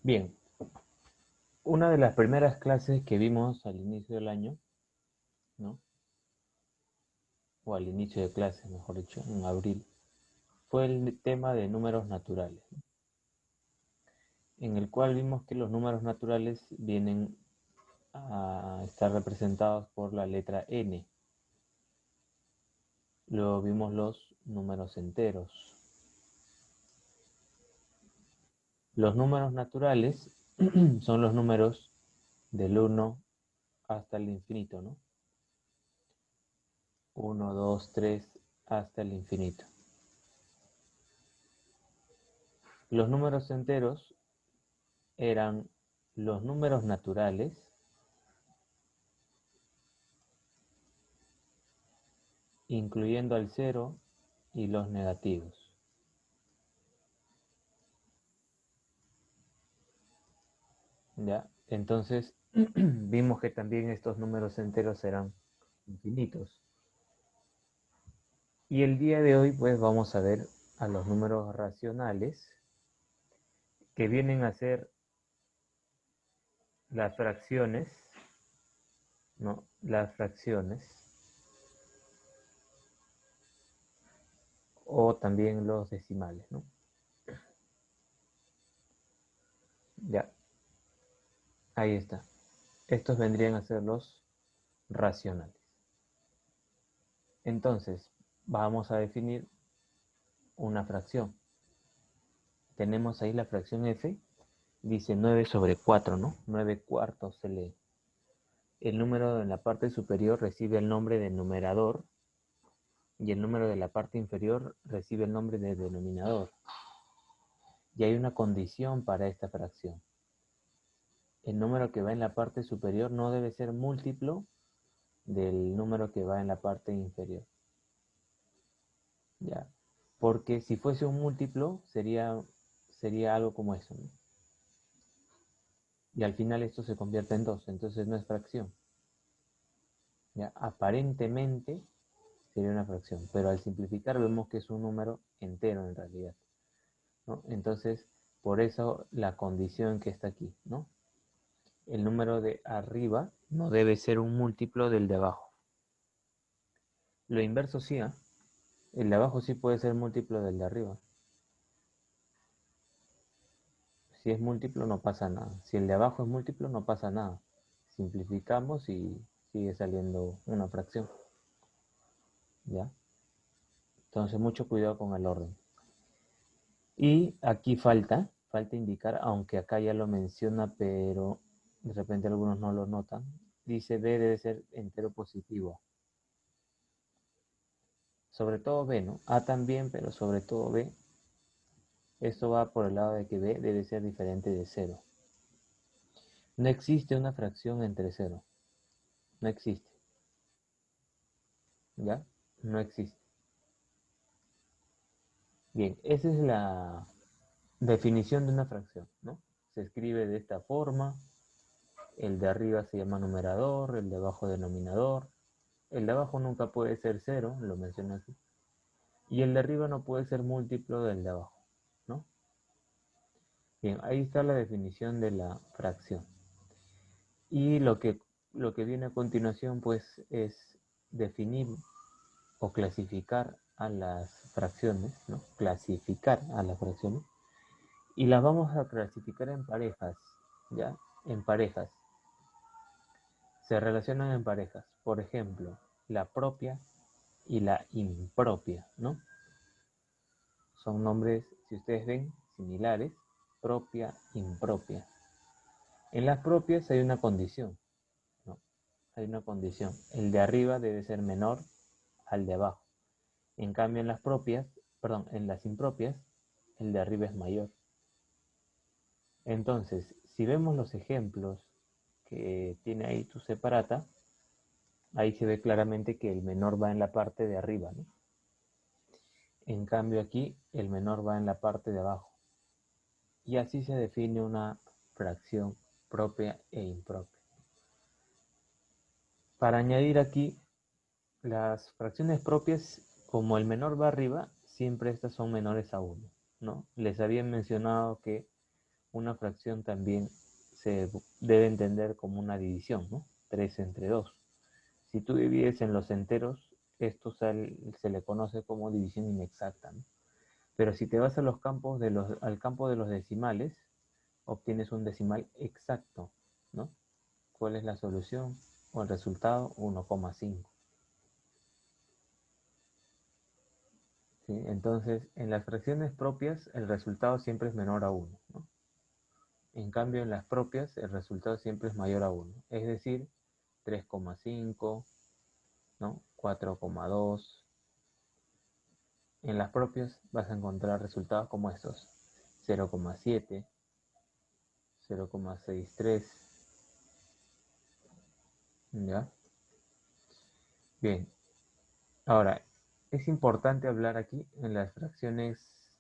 Bien, una de las primeras clases que vimos al inicio del año, ¿no? O al inicio de clases, mejor dicho, en abril, fue el tema de números naturales, ¿no? En el cual vimos que los números naturales vienen a estar representados por la letra n. Luego vimos los números enteros. Los números naturales son los números del 1 hasta el infinito, ¿no? 1, 2, 3 hasta el infinito. Los números enteros eran los números naturales incluyendo al cero y los negativos. ¿Ya? Entonces vimos que también estos números enteros eran infinitos. Y el día de hoy pues vamos a ver a los números racionales que vienen a ser las fracciones, ¿no? Las fracciones o también los decimales, ¿no? Ya, ahí está. Estos vendrían a ser los racionales. Entonces, vamos a definir una fracción. Tenemos ahí la fracción f, dice 9 sobre 4, ¿no? 9 cuartos se lee. El número en la parte superior recibe el nombre de numerador y el número de la parte inferior recibe el nombre de denominador. Y hay una condición para esta fracción. El número que va en la parte superior no debe ser múltiplo del número que va en la parte inferior. ¿Ya? Porque si fuese un múltiplo sería algo como eso, ¿no? Y al final esto se convierte en 2, entonces no es fracción. ¿Ya? Aparentemente sería una fracción, pero al simplificar vemos que es un número entero en realidad, ¿no? Entonces, por eso la condición que está aquí, ¿no? El número de arriba no debe ser un múltiplo del de abajo. Lo inverso sí, ¿eh? El de abajo sí puede ser múltiplo del de arriba. Si es múltiplo no pasa nada. Si el de abajo es múltiplo no pasa nada. Simplificamos y sigue saliendo una fracción. ¿Ya? Entonces mucho cuidado con el orden. Y aquí falta indicar, aunque acá ya lo menciona, pero de repente algunos no lo notan. Dice B debe ser entero positivo. Sobre todo B, ¿no? A también, pero sobre todo B. Esto va por el lado de que B debe ser diferente de 0. No existe una fracción entre 0. No existe. ¿Ya? No existe. Bien, esa es la definición de una fracción, ¿no? Se escribe de esta forma. El de arriba se llama numerador, el de abajo denominador. El de abajo nunca puede ser 0, lo mencioné aquí. Y el de arriba no puede ser múltiplo del de abajo, ¿no? Bien, ahí está la definición de la fracción. Y lo que viene a continuación, pues, es definir o clasificar a las fracciones, ¿no? Clasificar a las fracciones. Y las vamos a clasificar en parejas, ¿ya? En parejas. Se relacionan en parejas. Por ejemplo, la propia y la impropia, ¿no? Son nombres, si ustedes ven, similares, propia, impropia. En las propias hay una condición, ¿no? Hay una condición. El de arriba debe ser menor al de abajo. En cambio, en las impropias, el de arriba es mayor. Entonces, si vemos los ejemplos que tiene ahí tu separata, ahí se ve claramente que el menor va en la parte de arriba, ¿no? En cambio aquí, el menor va en la parte de abajo. Y así se define una fracción propia e impropia. Para añadir aquí, las fracciones propias, como el menor va arriba, siempre estas son menores a 1, ¿no? Les había mencionado que una fracción también se debe entender como una división, ¿no? 3 entre 2. Si tú divides en los enteros, esto se le conoce como división inexacta, ¿no? Pero si te vas a al campo de los decimales, obtienes un decimal exacto, ¿no? ¿Cuál es la solución o el resultado? 1,5. ¿Sí? Entonces, en las fracciones propias, el resultado siempre es menor a 1, ¿no? En cambio, en las propias, el resultado siempre es mayor a 1. Es decir, 3,5, ¿no? 4,2. En las propias vas a encontrar resultados como estos: 0,7, 0,63. ¿Ya? Bien. Ahora, es importante hablar aquí en las fracciones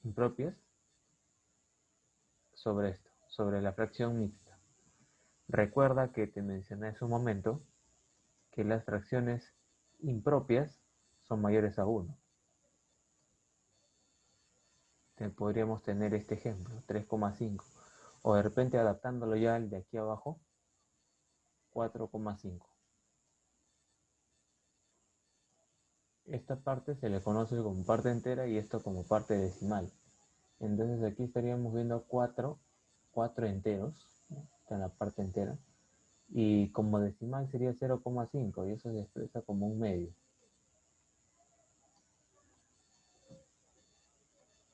impropias sobre esto, sobre la fracción mixta. Recuerda que te mencioné hace un momento que las fracciones impropias son mayores a 1. Podríamos tener este ejemplo, 3,5. O de repente adaptándolo ya al de aquí abajo, 4,5. Esta parte se le conoce como parte entera y esto como parte decimal. Entonces aquí estaríamos viendo 4 enteros, ¿no? Está en la parte entera. Y como decimal sería 0,5 y eso se expresa como un medio,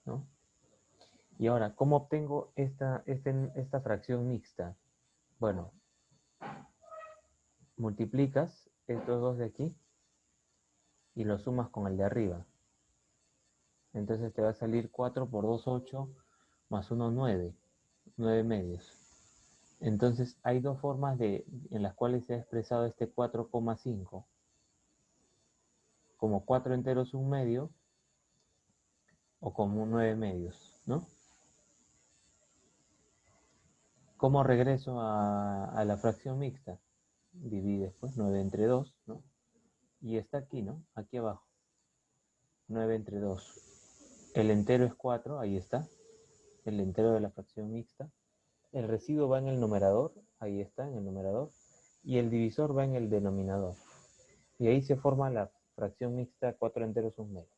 ¿no? Y ahora, ¿cómo obtengo esta fracción mixta? Bueno, multiplicas estos dos de aquí y los sumas con el de arriba. Entonces te va a salir 4 por 2, 8, más 1, 9. 9 medios. Entonces hay dos formas en las cuales se ha expresado este 4,5. Como 4 enteros un medio o como 9 medios, ¿no? ¿Cómo regreso a la fracción mixta? Divides pues 9 entre 2, ¿no? Y está aquí, ¿no? Aquí abajo. 9 entre 2. El entero es 4, ahí está. El entero de la fracción mixta. El residuo va en el numerador, ahí está, en el numerador. Y el divisor va en el denominador. Y ahí se forma la fracción mixta 4 enteros un medio.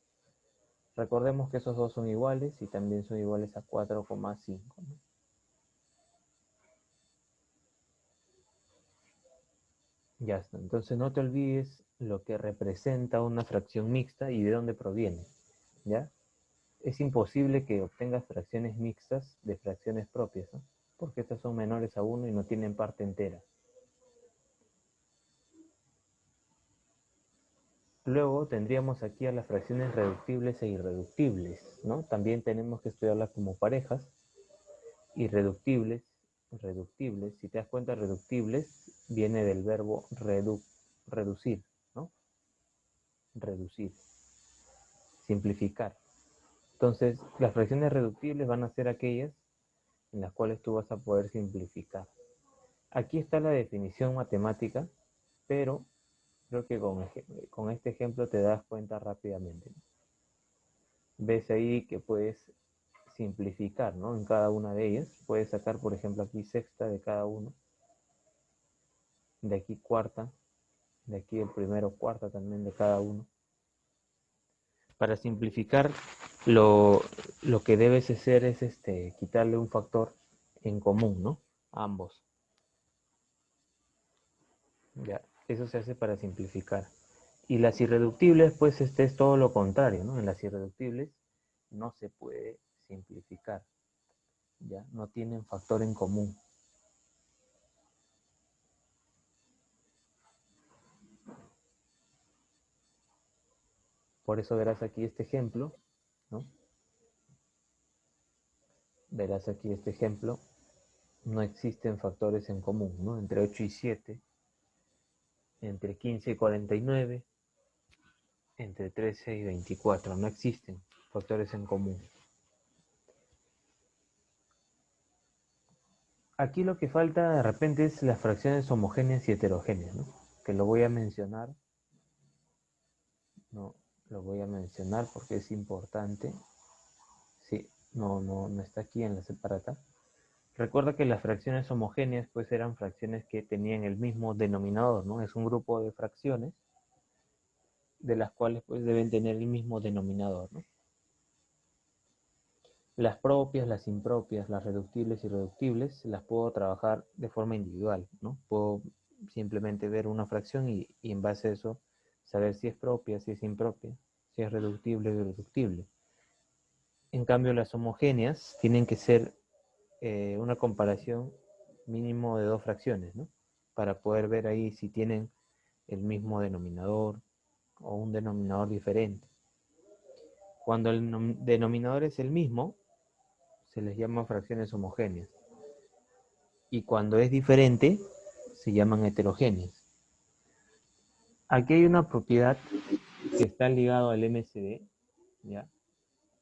Recordemos que esos dos son iguales y también son iguales a 4,5, ¿no? Ya está. Entonces no te olvides lo que representa una fracción mixta y de dónde proviene, ¿ya? Es imposible que obtengas fracciones mixtas de fracciones propias, ¿no? Porque estas son menores a 1 y no tienen parte entera. Luego tendríamos aquí a las fracciones reductibles e irreductibles, ¿no? También tenemos que estudiarlas como parejas. Irreductibles, reductibles, si te das cuenta, reductibles viene del verbo reducir, ¿no? Reducir, simplificar. Entonces, las fracciones reductibles van a ser aquellas en las cuales tú vas a poder simplificar. Aquí está la definición matemática, pero creo que con este ejemplo te das cuenta rápidamente. Ves ahí que puedes simplificar, ¿no? En cada una de ellas. Puedes sacar, por ejemplo, aquí sexta de cada uno. De aquí cuarta. De aquí el primero cuarta también de cada uno. Para simplificar, lo que debes hacer es quitarle un factor en común, ¿no? A ambos. Ya, eso se hace para simplificar. Y las irreductibles, pues es todo lo contrario, ¿no? En las irreductibles no se puede simplificar, ¿ya? No tienen factor en común. Por eso verás aquí este ejemplo, ¿no? Verás aquí este ejemplo. No existen factores en común, ¿no? Entre 8 y 7, entre 15 y 49, entre 13 y 24. No existen factores en común. Aquí lo que falta de repente es las fracciones homogéneas y heterogéneas, ¿no? Que lo voy a mencionar. No, lo voy a mencionar porque es importante. Sí, no está aquí en la separata. Recuerda que las fracciones homogéneas pues eran fracciones que tenían el mismo denominador, ¿no? Es un grupo de fracciones de las cuales pues deben tener el mismo denominador, ¿no? Las propias, las impropias, las reductibles y irreductibles las puedo trabajar de forma individual, ¿no? Puedo simplemente ver una fracción y en base a eso saber si es propia, si es impropia, si es reductible o irreductible. En cambio, las homogéneas tienen que ser una comparación mínimo de dos fracciones, ¿no? Para poder ver ahí si tienen el mismo denominador o un denominador diferente. Cuando el denominador es el mismo, se les llama fracciones homogéneas. Y cuando es diferente, se llaman heterogéneas. Aquí hay una propiedad que está ligada al MCD, ¿ya?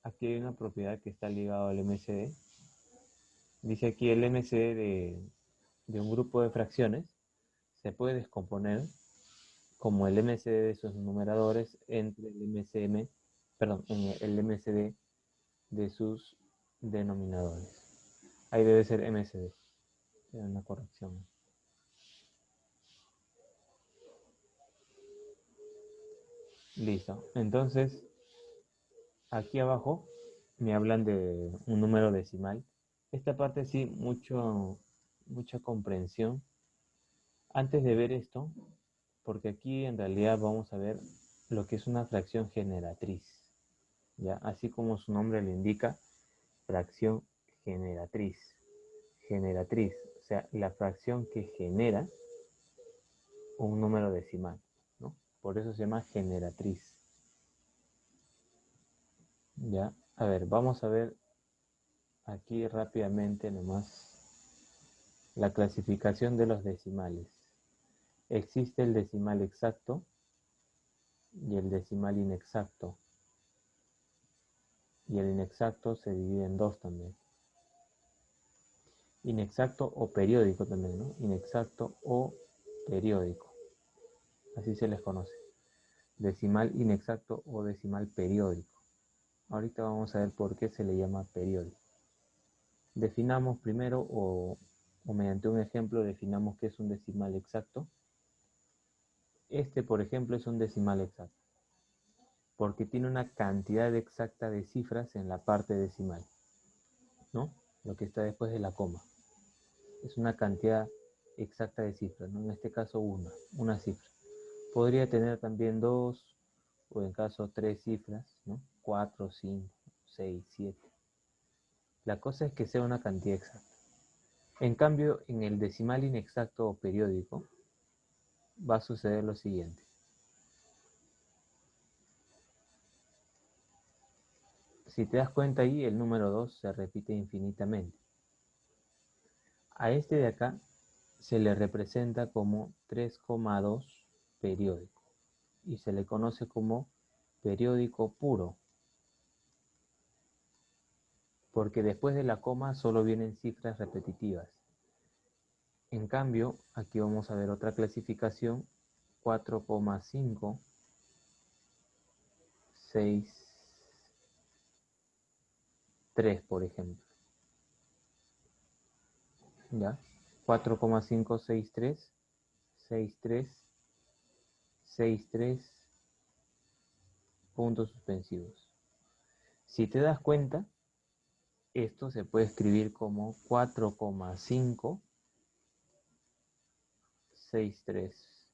Aquí hay una propiedad que está ligada al MCD. Dice aquí el MCD de un grupo de fracciones se puede descomponer como el MCD de sus numeradores entre el MCM, perdón, en el MCD de sus denominadores. Ahí debe ser MCD. Era una corrección. Listo. Entonces, aquí abajo me hablan de un número decimal. Esta parte sí, mucha comprensión. Antes de ver esto, porque aquí en realidad vamos a ver lo que es una fracción generatriz. ¿Ya? Así como su nombre lo indica, fracción generatriz. Generatriz, o sea, la fracción que genera un número decimal, ¿no? Por eso se llama generatriz. ¿Ya? A ver, vamos a ver aquí rápidamente nomás la clasificación de los decimales. Existe el decimal exacto y el decimal inexacto. Y el inexacto se divide en dos también. Inexacto o periódico también, ¿no? Inexacto o periódico. Así se les conoce. Decimal inexacto o decimal periódico. Ahorita vamos a ver por qué se le llama periódico. Definamos primero o mediante un ejemplo definamos qué es un decimal exacto. Este, por ejemplo, es un decimal exacto porque tiene una cantidad exacta de cifras en la parte decimal, ¿no? Lo que está después de la coma. Es una cantidad exacta de cifras, ¿no? En este caso una cifra. Podría tener también dos o en caso tres cifras, ¿no? 4, 5, 6, 7. La cosa es que sea una cantidad exacta. En cambio, en el decimal inexacto o periódico va a suceder lo siguiente. Si te das cuenta ahí, el número 2 se repite infinitamente. A este de acá se le representa como 3,2 periódico y se le conoce como periódico puro, porque después de la coma solo vienen cifras repetitivas. En cambio, aquí vamos a ver otra clasificación, 4,5, 6, 3, por ejemplo. ¿Ya? 4,563, 63, 63, puntos suspensivos. Si te das cuenta, esto se puede escribir como 4,563.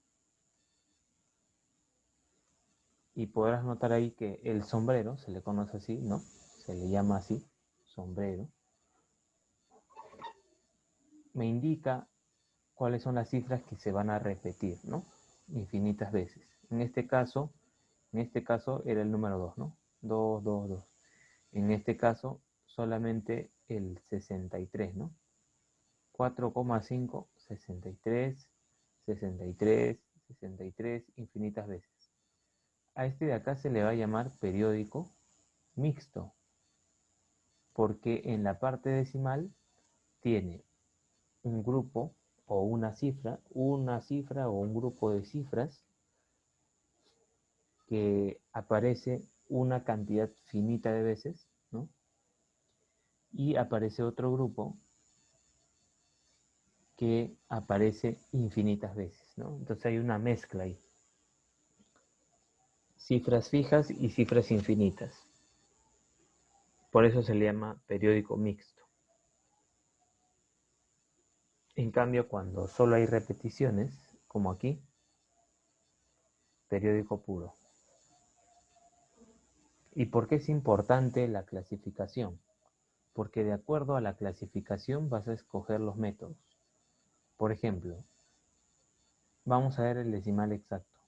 Y podrás notar ahí que el sombrero, se le conoce así, ¿no? Se le llama así, sombrero. Me indica cuáles son las cifras que se van a repetir, ¿no? Infinitas veces. En este caso era el número 2, ¿no? 2, 2, 2. En este caso solamente el 63, ¿no? 4,5, 63, 63, 63, infinitas veces. A este de acá se le va a llamar periódico mixto, porque en la parte decimal tiene un grupo o una cifra o un grupo de cifras que aparece una cantidad finita de veces, ¿no? Y aparece otro grupo que aparece infinitas veces, ¿no? Entonces hay una mezcla ahí. Cifras fijas y cifras infinitas. Por eso se le llama periódico mixto. En cambio, cuando solo hay repeticiones, como aquí, periódico puro. ¿Y por qué es importante la clasificación? Porque de acuerdo a la clasificación vas a escoger los métodos. Por ejemplo, vamos a ver el decimal exacto.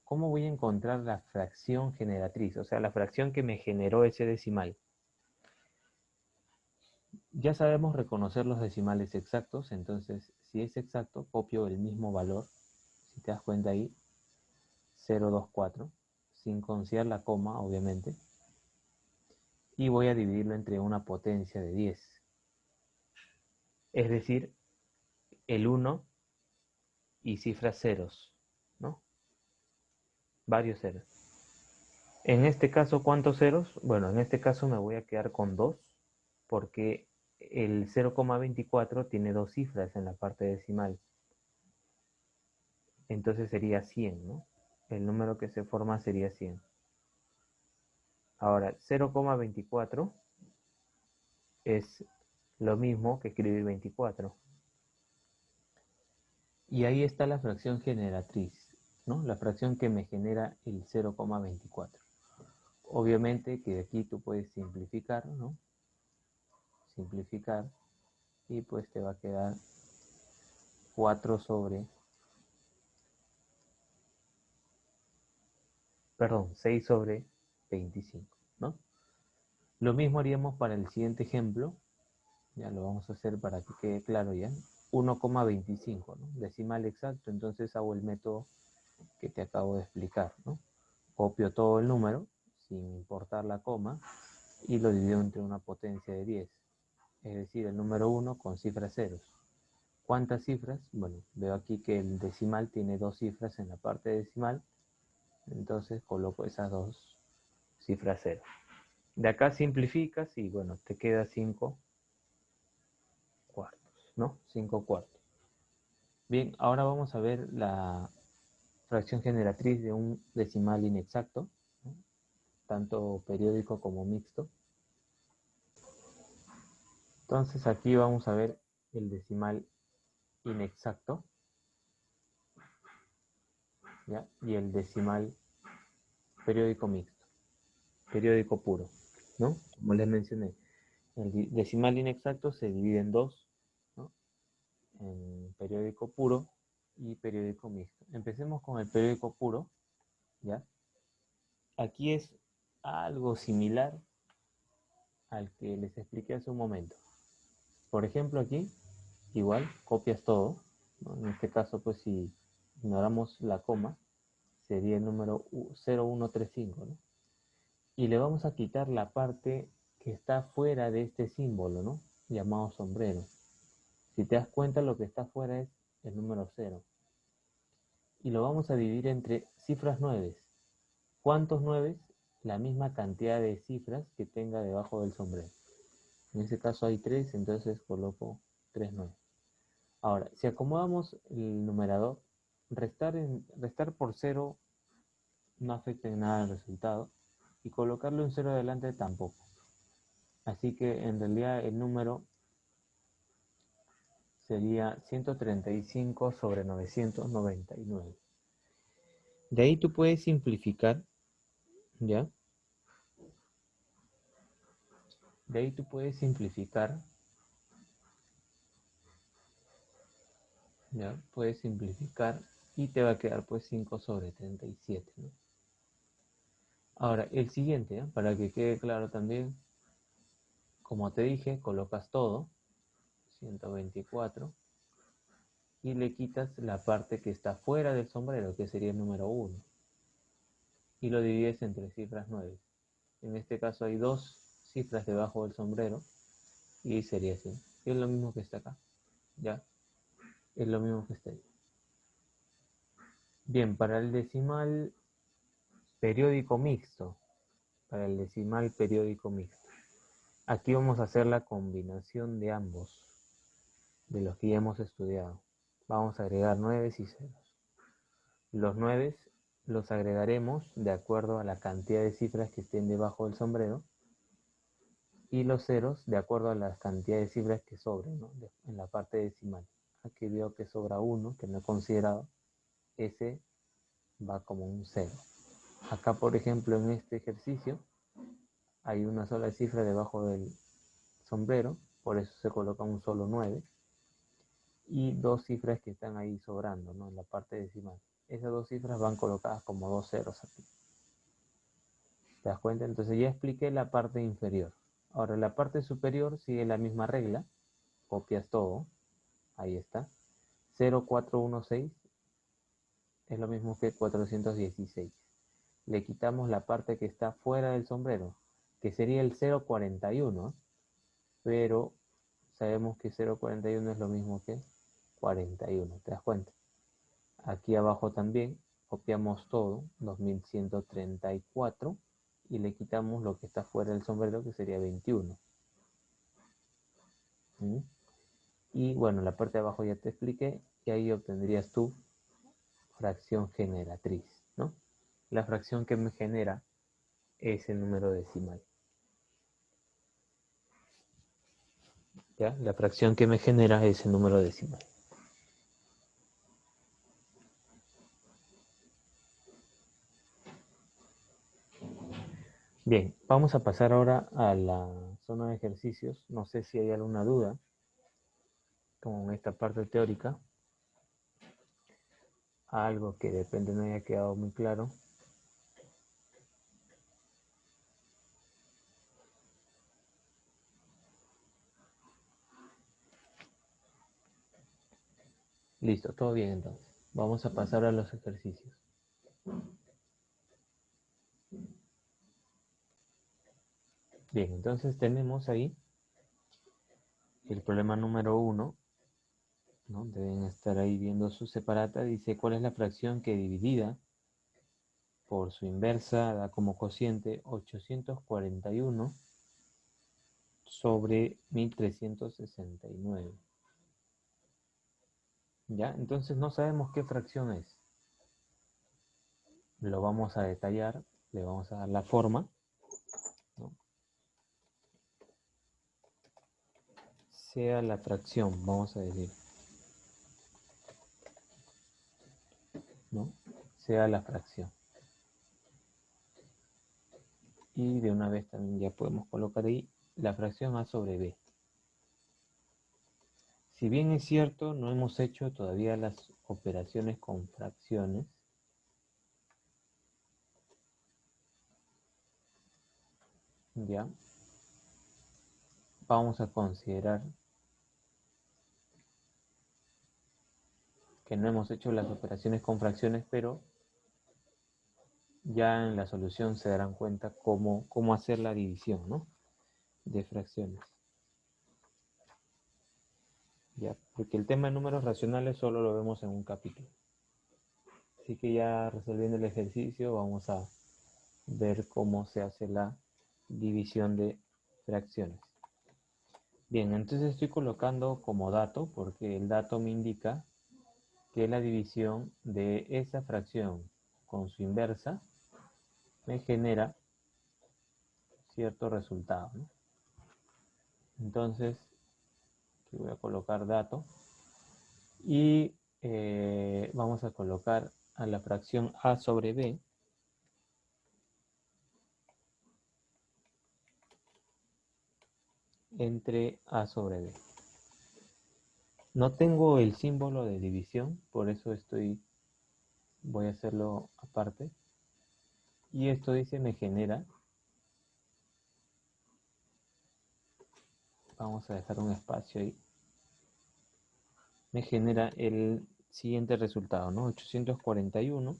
¿Cómo voy a encontrar la fracción generatriz? O sea, la fracción que me generó ese decimal. Ya sabemos reconocer los decimales exactos, entonces si es exacto, copio el mismo valor. Si te das cuenta ahí, 024, sin conciar la coma, obviamente. Y voy a dividirlo entre una potencia de 10. Es decir, el 1 y cifras ceros, ¿no? Varios ceros. En este caso, ¿cuántos ceros? Bueno, en este caso me voy a quedar con 2, porque el 0,24 tiene dos cifras en la parte decimal. Entonces sería 100, ¿no? El número que se forma sería 100. Ahora, 0,24 es lo mismo que escribir 24. Y ahí está la fracción generatriz, ¿no? La fracción que me genera el 0,24. Obviamente que aquí tú puedes simplificar, ¿no? Simplificar y pues te va a quedar 4 sobre, perdón, 6 sobre 25, ¿no? Lo mismo haríamos para el siguiente ejemplo. Ya lo vamos a hacer para que quede claro ya. 1,25, ¿no? Decimal exacto, entonces hago el método que te acabo de explicar, ¿no? Copio todo el número, sin importar la coma, y lo divido entre una potencia de 10. Es decir, el número 1 con cifras ceros. ¿Cuántas cifras? Bueno, veo aquí que el decimal tiene dos cifras en la parte decimal, entonces coloco esas dos cifras ceros. De acá simplificas y bueno, te queda 5 cuartos, ¿no? 5 cuartos. Bien, ahora vamos a ver la fracción generatriz de un decimal inexacto, ¿no? Tanto periódico como mixto. Entonces aquí vamos a ver el decimal inexacto, ¿ya? Y el decimal periódico mixto, periódico puro, ¿no? Como les mencioné, el decimal inexacto se divide en dos, ¿no? En periódico puro y periódico mixto. Empecemos con el periódico puro, ¿ya? Aquí es algo similar al que les expliqué hace un momento. Por ejemplo, aquí, igual, copias todo, ¿no? En este caso, pues si ignoramos la coma, sería el número 0135, ¿no? Y le vamos a quitar la parte que está fuera de este símbolo, ¿no? Llamado sombrero. Si te das cuenta, lo que está fuera es el número 0. Y lo vamos a dividir entre cifras 9. ¿Cuántos 9? La misma cantidad de cifras que tenga debajo del sombrero. En este caso hay 3, entonces coloco 3 9. Ahora, si acomodamos el numerador, restar por 0 no afecta en nada el resultado, y colocarle un 0 adelante tampoco. Así que en realidad el número sería 135 sobre 999. De ahí tú puedes simplificar, ¿ya? De ahí tú puedes simplificar, ¿ya? Puedes simplificar y te va a quedar pues 5 sobre 37, ¿no? Ahora, el siguiente, ¿eh? Para que quede claro también, como te dije, colocas todo, 124, y le quitas la parte que está fuera del sombrero, que sería el número 1, y lo divides entre cifras 9. En este caso hay dos cifras debajo del sombrero, y sería así. Es lo mismo que está acá, ¿ya? Es lo mismo que está ahí. Bien, para el decimal periódico mixto, para el decimal periódico mixto, aquí vamos a hacer la combinación de ambos, de los que ya hemos estudiado. Vamos a agregar 9 y ceros. Los 9 los agregaremos de acuerdo a la cantidad de cifras que estén debajo del sombrero, y los ceros de acuerdo a las cantidades de cifras que sobren, ¿no? En la parte decimal. Aquí veo que sobra 1, que no he considerado. Ese va como un 0. Acá, por ejemplo, en este ejercicio hay una sola cifra debajo del sombrero, por eso se coloca un solo 9, y dos cifras que están ahí sobrando, ¿no? En la parte decimal. Esas dos cifras van colocadas como dos ceros aquí. ¿Te das cuenta? Entonces ya expliqué la parte inferior. Ahora la parte superior sigue la misma regla. Copias todo. Ahí está. 0416 es lo mismo que 416. Le quitamos la parte que está fuera del sombrero, que sería el 041, pero sabemos que 041 es lo mismo que 41. ¿Te das cuenta? Aquí abajo también copiamos todo, 2134, y le quitamos lo que está fuera del sombrero, que sería 21. ¿Mm? Y bueno, la parte de abajo ya te expliqué, y ahí obtendrías tu fracción generatriz, ¿no? La fracción que me genera ese número decimal. ¿Ya? La fracción que me genera ese número decimal. Bien, vamos a pasar ahora a la zona de ejercicios. No sé si hay alguna duda con esta parte teórica. Algo que de repente no haya quedado muy claro. Listo, todo bien entonces. Vamos a pasar a los ejercicios. Bien, entonces tenemos ahí el problema número 1, ¿no? Deben estar ahí viendo su separata. Dice, ¿cuál es la fracción que dividida por su inversa da como cociente 841 sobre 1369? ¿Ya? Entonces no sabemos qué fracción es. Lo vamos a detallar, le vamos a dar la forma, ¿no? Sea la fracción, vamos a decir, ¿no? Sea la fracción. Y de una vez también ya podemos colocar ahí la fracción a sobre b. Si bien es cierto, no hemos hecho todavía las operaciones con fracciones, ya vamos a considerar que no hemos hecho las operaciones con fracciones, pero ya en la solución se darán cuenta cómo hacer la división, ¿no? De fracciones. Ya, porque el tema de números racionales solo lo vemos en un capítulo. Así que ya resolviendo el ejercicio vamos a ver cómo se hace la división de fracciones. Bien, entonces estoy colocando como dato, porque el dato me indica que la división de esa fracción con su inversa me genera cierto resultado, ¿no? Entonces, aquí voy a colocar dato y vamos a colocar a la fracción a sobre b entre a sobre b. No tengo el símbolo de división, por eso voy a hacerlo aparte. Y esto dice me genera, vamos a dejar un espacio ahí, me genera el siguiente resultado, ¿no? 841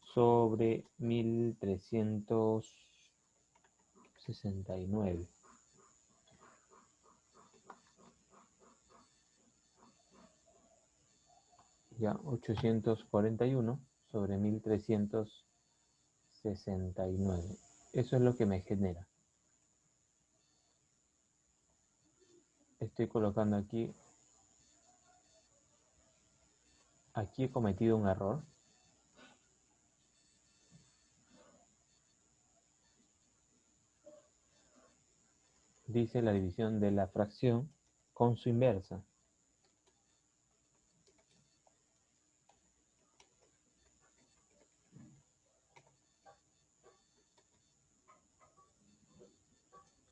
sobre 1369. Ya, 841 sobre 1369. Eso es lo que me genera. Estoy colocando aquí Aquí he cometido un error. Dice la división de la fracción con su inversa.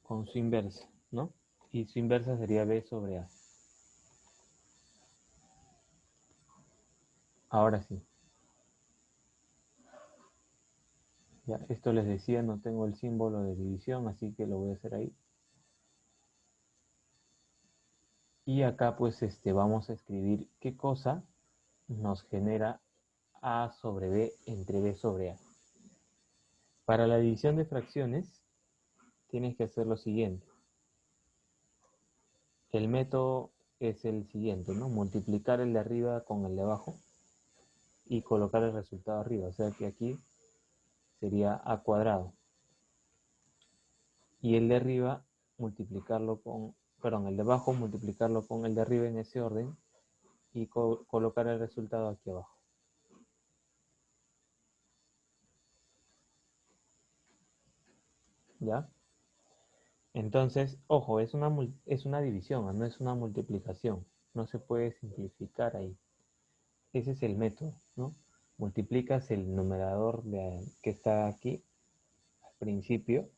Con su inversa, ¿no? Y su inversa sería b sobre a. Ahora sí. Ya, esto les decía, no tengo el símbolo de división, así que lo voy a hacer ahí. Y acá pues vamos a escribir qué cosa nos genera a sobre b entre b sobre a. Para la división de fracciones tienes que hacer lo siguiente. El método es el siguiente, ¿no? Multiplicar el de arriba con el de abajo y colocar el resultado arriba. O sea que aquí sería a cuadrado. Y el de arriba multiplicarlo con, perdón, el de abajo multiplicarlo con el de arriba en ese orden y colocar el resultado aquí abajo. ¿Ya? Entonces, ojo, es una división, no es una multiplicación. No se puede simplificar ahí. Ese es el método, ¿no? Multiplicas el numerador que está aquí al principio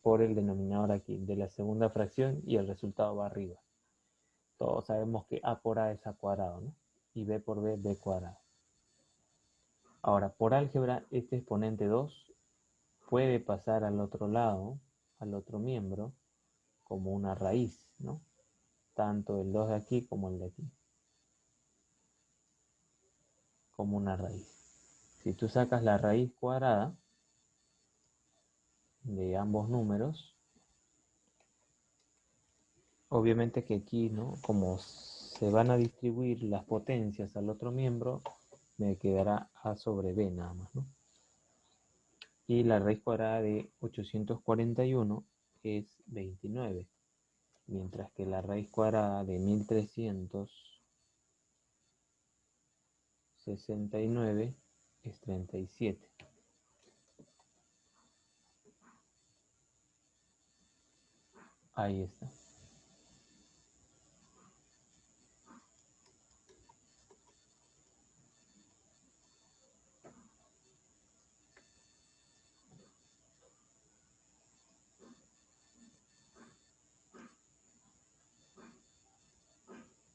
por el denominador aquí de la segunda fracción y el resultado va arriba. Todos sabemos que a por a es a cuadrado, ¿no? Y b por b, b cuadrado. Ahora, por álgebra, este exponente 2 puede pasar al otro lado, al otro miembro, como una raíz, ¿no? Tanto el 2 de aquí como el de aquí. Como una raíz. Si tú sacas la raíz cuadrada de ambos números, obviamente que aquí, ¿no? Como se van a distribuir las potencias al otro miembro, me quedará a sobre b nada más, ¿no? Y la raíz cuadrada de 841 es 29, mientras que la raíz cuadrada de 1369 es 37. Ahí está.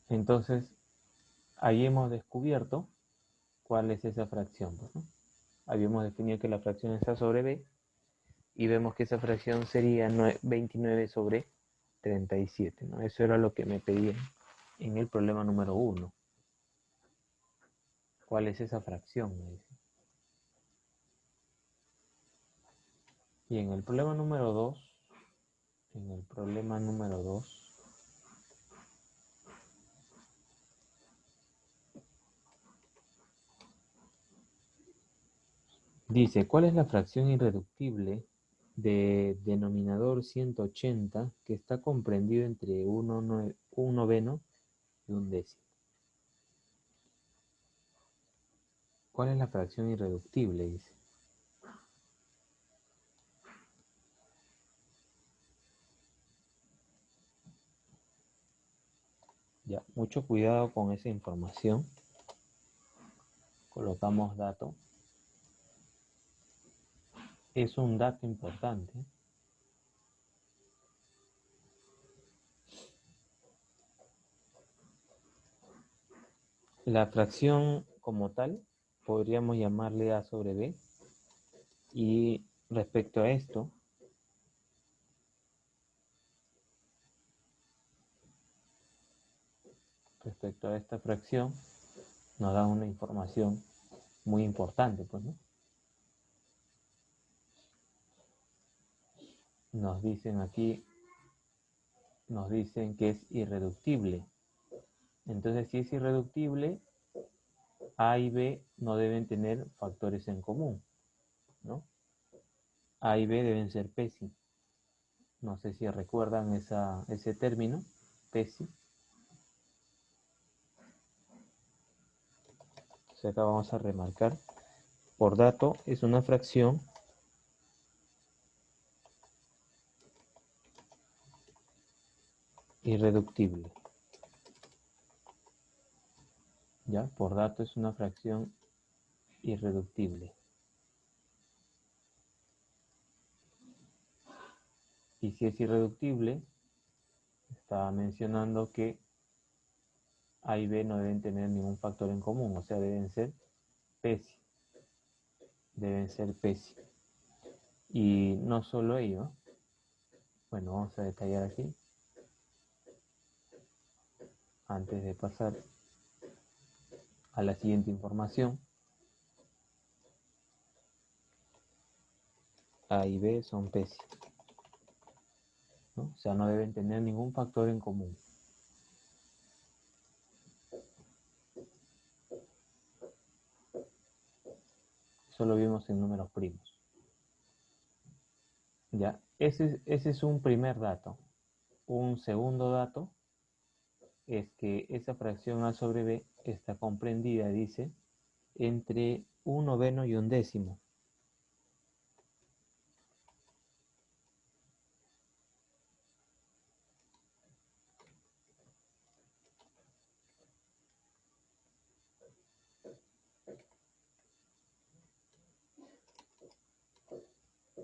Entonces, ahí hemos descubierto cuál es esa fracción, ¿no? Habíamos definido que la fracción está sobre b y vemos que esa fracción sería 29 sobre 37, ¿no? Eso era lo que me pedían en el problema número 1. ¿Cuál es esa fracción? Me dice. Y en el problema número 2, dice, ¿cuál es la fracción irreductible de denominador 180 que está comprendido entre un noveno y un décimo? ¿Cuál es la fracción irreductible? Dice. Ya, mucho cuidado con esa información. Colocamos dato. Es un dato importante. La fracción como tal podríamos llamarle a sobre b. Y respecto a esto, respecto a esta fracción, nos da una información muy importante, pues, ¿no? Nos dicen aquí, nos dicen que es irreductible. Entonces, si es irreductible, A y B no deben tener factores en común, ¿no? A y B deben ser PESI. No sé si recuerdan ese término, PESI. Entonces acá vamos a remarcar, por dato es una fracción irreductible. ¿Ya? Por dato es una fracción irreductible. Y si es irreductible, estaba mencionando que A y B no deben tener ningún factor en común, o sea, deben ser PESI. Deben ser PESI. Y no solo ello, bueno, vamos a detallar aquí, antes de pasar a la siguiente información. A y B son PESI, ¿no? O sea, no deben tener ningún factor en común. Eso lo vimos en números primos. Ya, ese es un primer dato. Un segundo dato es que esa fracción A sobre B está comprendida, dice, entre un noveno y un décimo.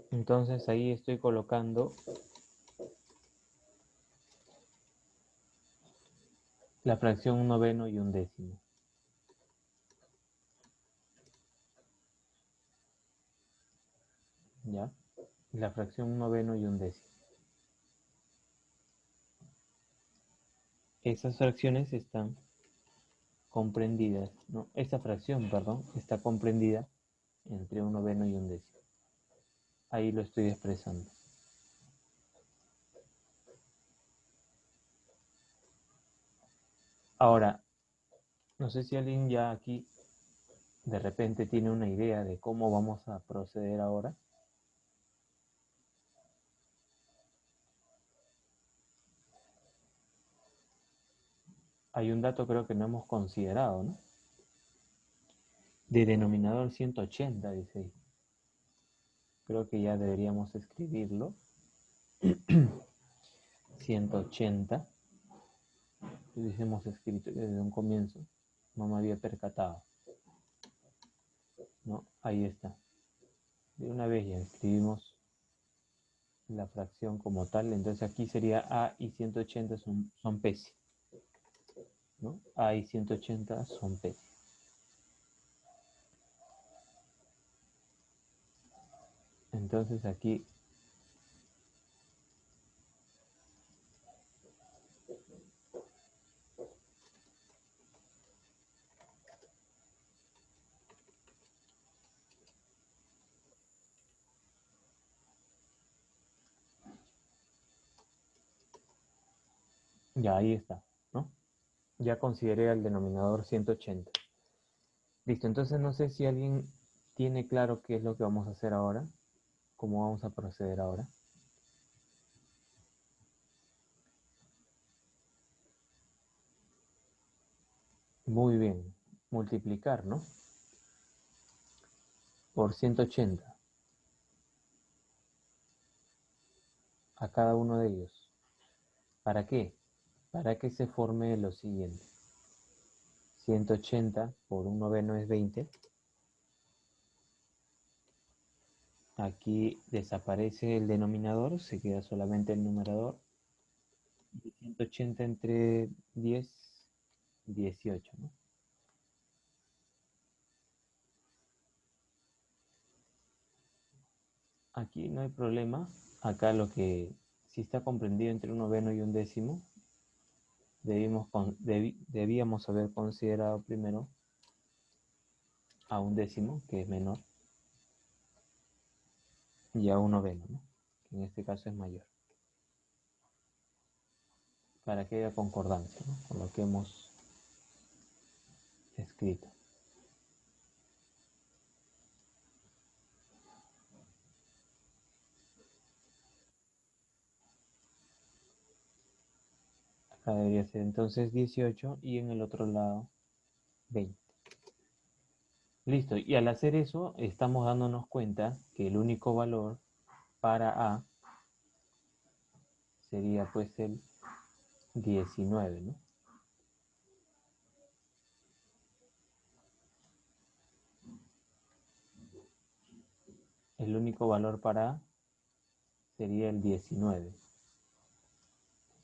Entonces ahí estoy colocando la fracción un noveno y un décimo. ¿Ya? La fracción un noveno y un décimo. Esas fracciones están comprendidas, no, esa fracción, perdón, está comprendida entre un noveno y un décimo. Ahí lo estoy expresando. Ahora, no sé si alguien ya aquí de repente tiene una idea de cómo vamos a proceder ahora. Hay un dato creo que no hemos considerado, ¿no? De denominador 180, dice ahí. Creo que ya deberíamos escribirlo. 180. Lo hubiésemos escrito desde un comienzo. No me había percatado. ¿No? Ahí está. De una vez ya escribimos la fracción como tal. Entonces aquí sería A y 180 son PESI. ¿No? A y 180 son PESI. Entonces aquí ya ahí está, ¿no? Ya consideré el denominador 180. Listo, entonces no sé si alguien tiene claro qué es lo que vamos a hacer ahora, cómo vamos a proceder ahora. Muy bien, multiplicar, ¿no? Por 180 a cada uno de ellos. ¿Para qué? Para que se forme lo siguiente. 180 por un noveno es 20. Aquí desaparece el denominador, se queda solamente el numerador. Y 180 entre 10, 18, ¿no? Aquí no hay problema. Acá lo que si está comprendido entre un noveno y un décimo, debíamos haber considerado primero a un décimo, que es menor, y a un noveno, ¿no? Que en este caso es mayor. Para que haya concordancia, ¿no? Con lo que hemos escrito. Acá debería ser entonces 18 y en el otro lado 20. Listo, y al hacer eso estamos dándonos cuenta que el único valor para A sería pues el 19, ¿no? El único valor para A sería el 19,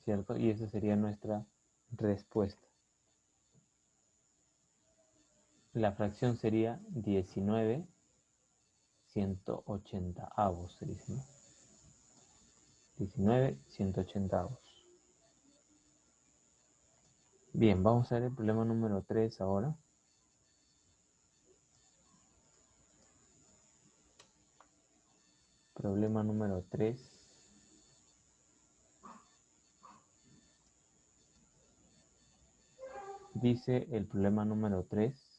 ¿cierto? Y esa sería nuestra respuesta. La fracción sería 19 180avos, se dice, ¿no? 19 180avos. Bien, vamos a ver el problema número 3 ahora. Problema número 3. Dice el problema número 3.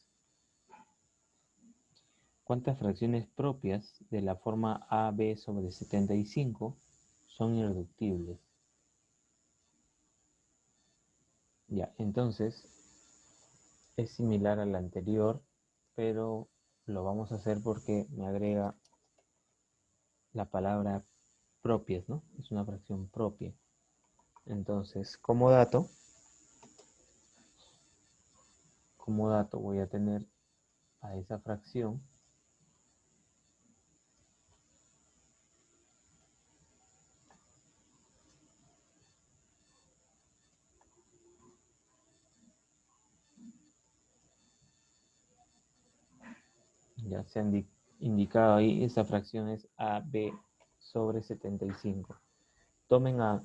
¿Cuántas fracciones propias de la forma AB sobre 75 son irreductibles? Ya, entonces es similar a la anterior, pero lo vamos a hacer porque me agrega la palabra propias, ¿no? Es una fracción propia. Entonces, como dato voy a tener a esa fracción ya se han indicado ahí, esa fracción es AB sobre 75. Tomen a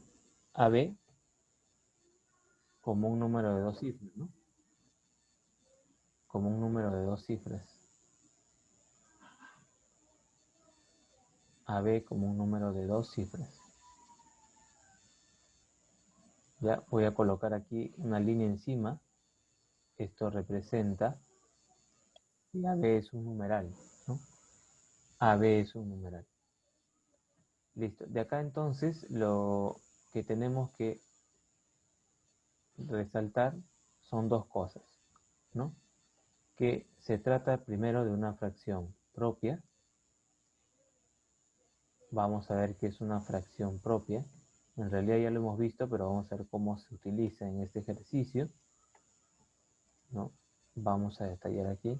AB como un número de dos cifras, ¿no? Como un número de dos cifras. AB como un número de dos cifras. Ya voy a colocar aquí una línea encima. Esto representa, y AB es un numeral, ¿no? AB es un numeral. Listo. De acá entonces lo que tenemos que resaltar son dos cosas, ¿no? Que se trata primero de una fracción propia. Vamos a ver qué es una fracción propia. En realidad ya lo hemos visto, pero vamos a ver cómo se utiliza en este ejercicio, ¿no? Vamos a detallar aquí.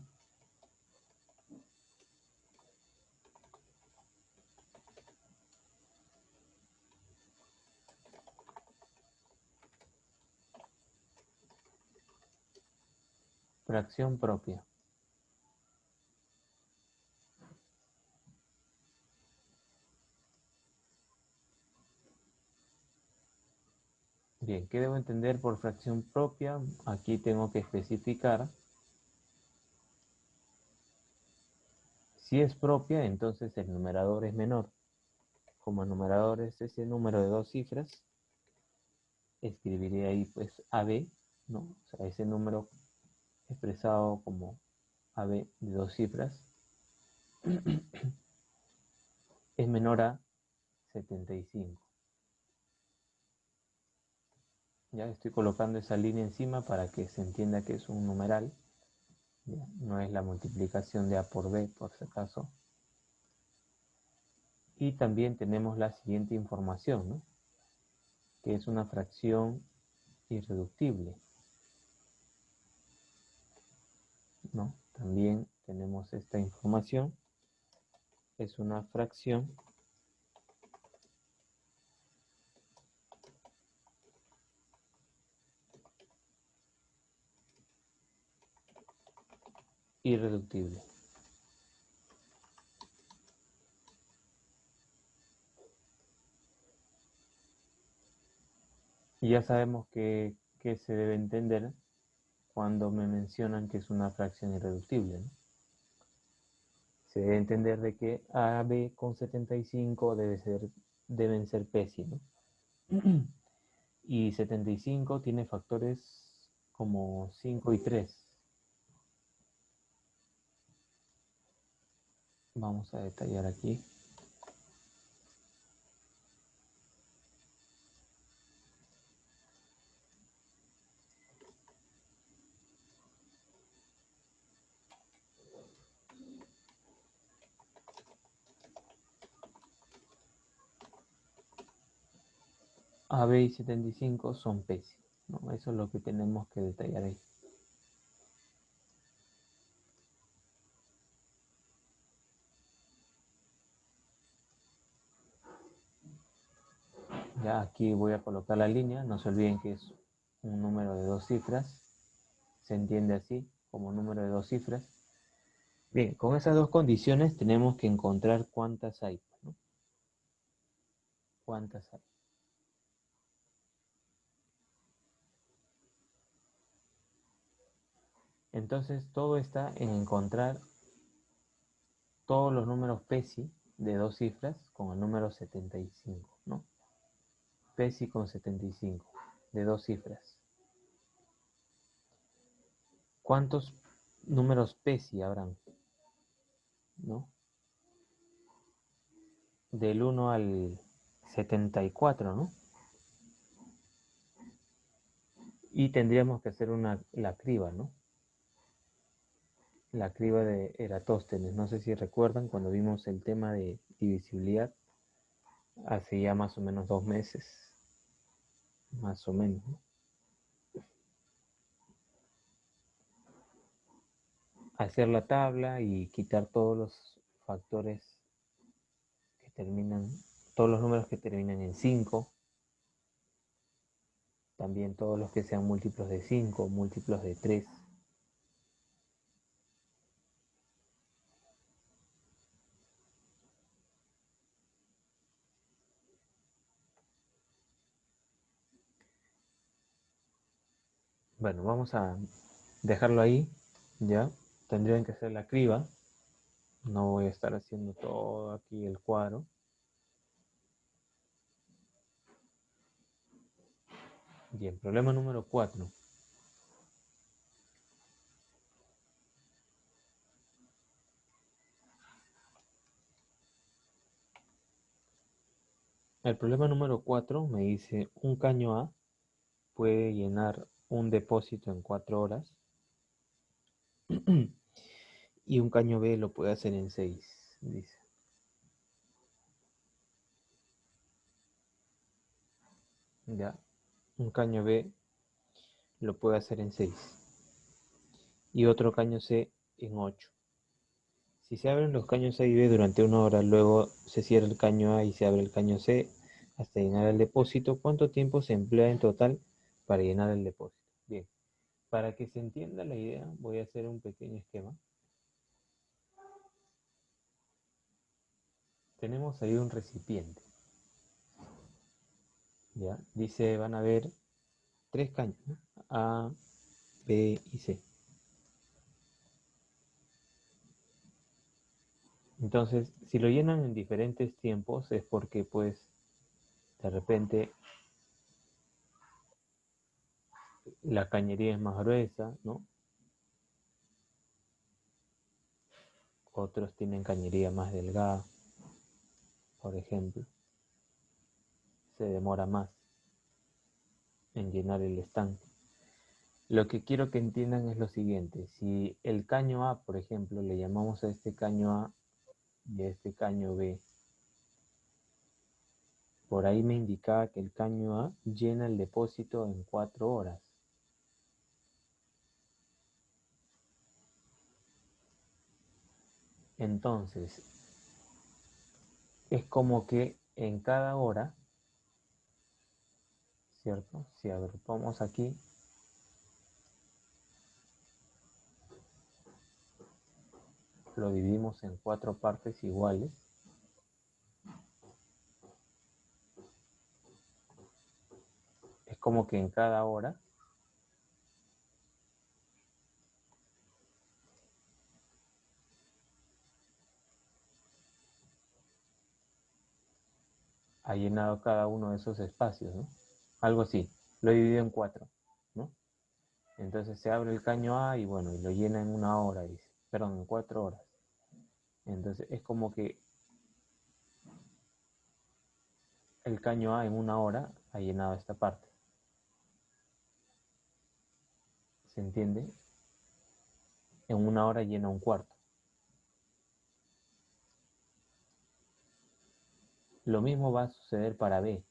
Fracción propia. Bien, ¿qué debo entender por fracción propia? Aquí tengo que especificar. Si es propia, entonces el numerador es menor. Como el numerador es ese número de dos cifras, escribiré ahí pues AB, ¿no? O sea, ese número expresado como AB de dos cifras es menor a 75. Ya estoy colocando esa línea encima para que se entienda que es un numeral. ¿Ya? No es la multiplicación de A por B, por si acaso. Y también tenemos la siguiente información, ¿no? Que es una fracción irreductible, ¿no? También tenemos esta información. Es una fracción irreductible. Y ya sabemos que se debe entender cuando me mencionan que es una fracción irreductible, ¿no? Se debe entender de que AB con 75 deben ser PESI, ¿no? Y 75 tiene factores como 5 y 3. Vamos a detallar aquí. A, B y 75 son PESI, ¿no? Eso es lo que tenemos que detallar ahí. Ya aquí voy a colocar la línea, no se olviden que es un número de 2 cifras, se entiende así, como número de 2 cifras. Bien, con esas dos condiciones tenemos que encontrar cuántas hay, ¿no? ¿Cuántas hay? Entonces todo está en encontrar todos los números PESI de 2 cifras con el número 75, ¿no? PESI con 75, de 2 cifras. ¿Cuántos números PESI habrán? ¿No? Del 1 al 74, ¿no? Y tendríamos que hacer la criba, ¿no? La criba de Eratóstenes. No sé si recuerdan cuando vimos el tema de divisibilidad hace ya más o menos 2 meses. Más o menos, ¿no? Hacer la tabla y quitar todos los factores que terminan, todos los números que terminan en 5, también todos los que sean múltiplos de 5, múltiplos de 3. Bueno, vamos a dejarlo ahí, ya. Tendrían que hacer la criba. No voy a estar haciendo todo aquí el cuadro. Bien, problema número 4. El problema número 4 me dice un caño A puede llenar un depósito en 4 horas y un caño B lo puede hacer en 6, dice. Ya, un caño B lo puede hacer en 6 y otro caño C en 8. Si se abren los caños A y B durante 1 hora, luego se cierra el caño A y se abre el caño C hasta llenar el depósito, ¿cuánto tiempo se emplea en total para llenar el depósito? Bien, para que se entienda la idea, voy a hacer un pequeño esquema. Tenemos ahí un recipiente. ¿Ya? Dice, van a haber 3 caños, ¿no? A, B y C. Entonces, si lo llenan en diferentes tiempos es porque pues de repente la cañería es más gruesa, ¿no? Otros tienen cañería más delgada, por ejemplo. Se demora más en llenar el estanque. Lo que quiero que entiendan es lo siguiente. Si el caño A, por ejemplo, le llamamos a este caño A y a este caño B, por ahí me indicaba que el caño A llena el depósito en 4 horas. Entonces, es como que en cada hora, ¿cierto? Si agrupamos aquí, lo dividimos en 4 partes iguales. Es como que en cada hora ha llenado cada uno de esos espacios, ¿no? Algo así. Lo he dividido en 4, ¿no? Entonces se abre el caño A y bueno, y lo llena en 1 hora, dice. Perdón, en 4 horas. Entonces es como que el caño A en 1 hora ha llenado esta parte. ¿Se entiende? En 1 hora llena un cuarto. Lo mismo va a suceder para B.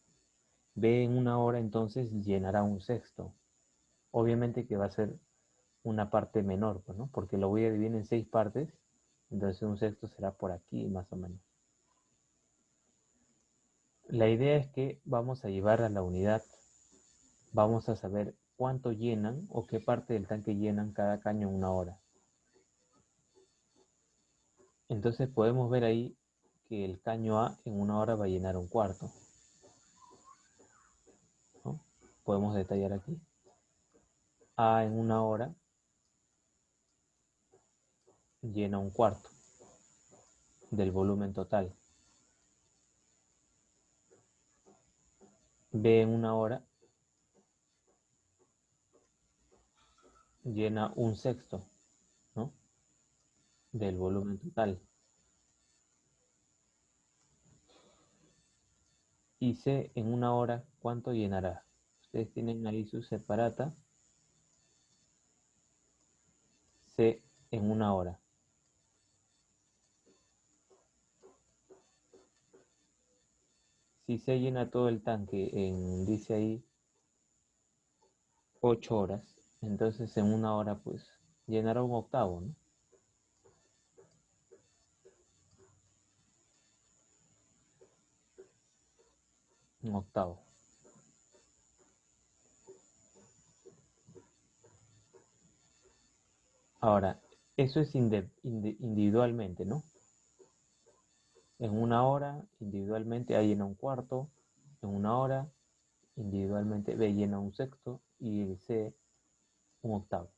B en una hora entonces llenará un sexto. Obviamente que va a ser una parte menor, pues, ¿no? Porque lo voy a dividir en 6 partes, entonces un sexto será por aquí más o menos. La idea es que vamos a llevar a la unidad, vamos a saber cuánto llenan o qué parte del tanque llenan cada caño en una hora. Entonces podemos ver ahí que el caño A en una hora va a llenar un cuarto, ¿no? Podemos detallar aquí. A en una hora llena un cuarto del volumen total. B en una hora llena un sexto, ¿no? Del volumen total. Y C en una hora, ¿cuánto llenará? Ustedes tienen ahí su separata. C en una hora. Si C llena todo el tanque en, dice ahí, 8 horas, entonces en una hora pues llenará un octavo, ¿no? Un octavo. Ahora, eso es individualmente, ¿no? En una hora, individualmente A llena un cuarto, en una hora, individualmente B llena un sexto y el C un octavo.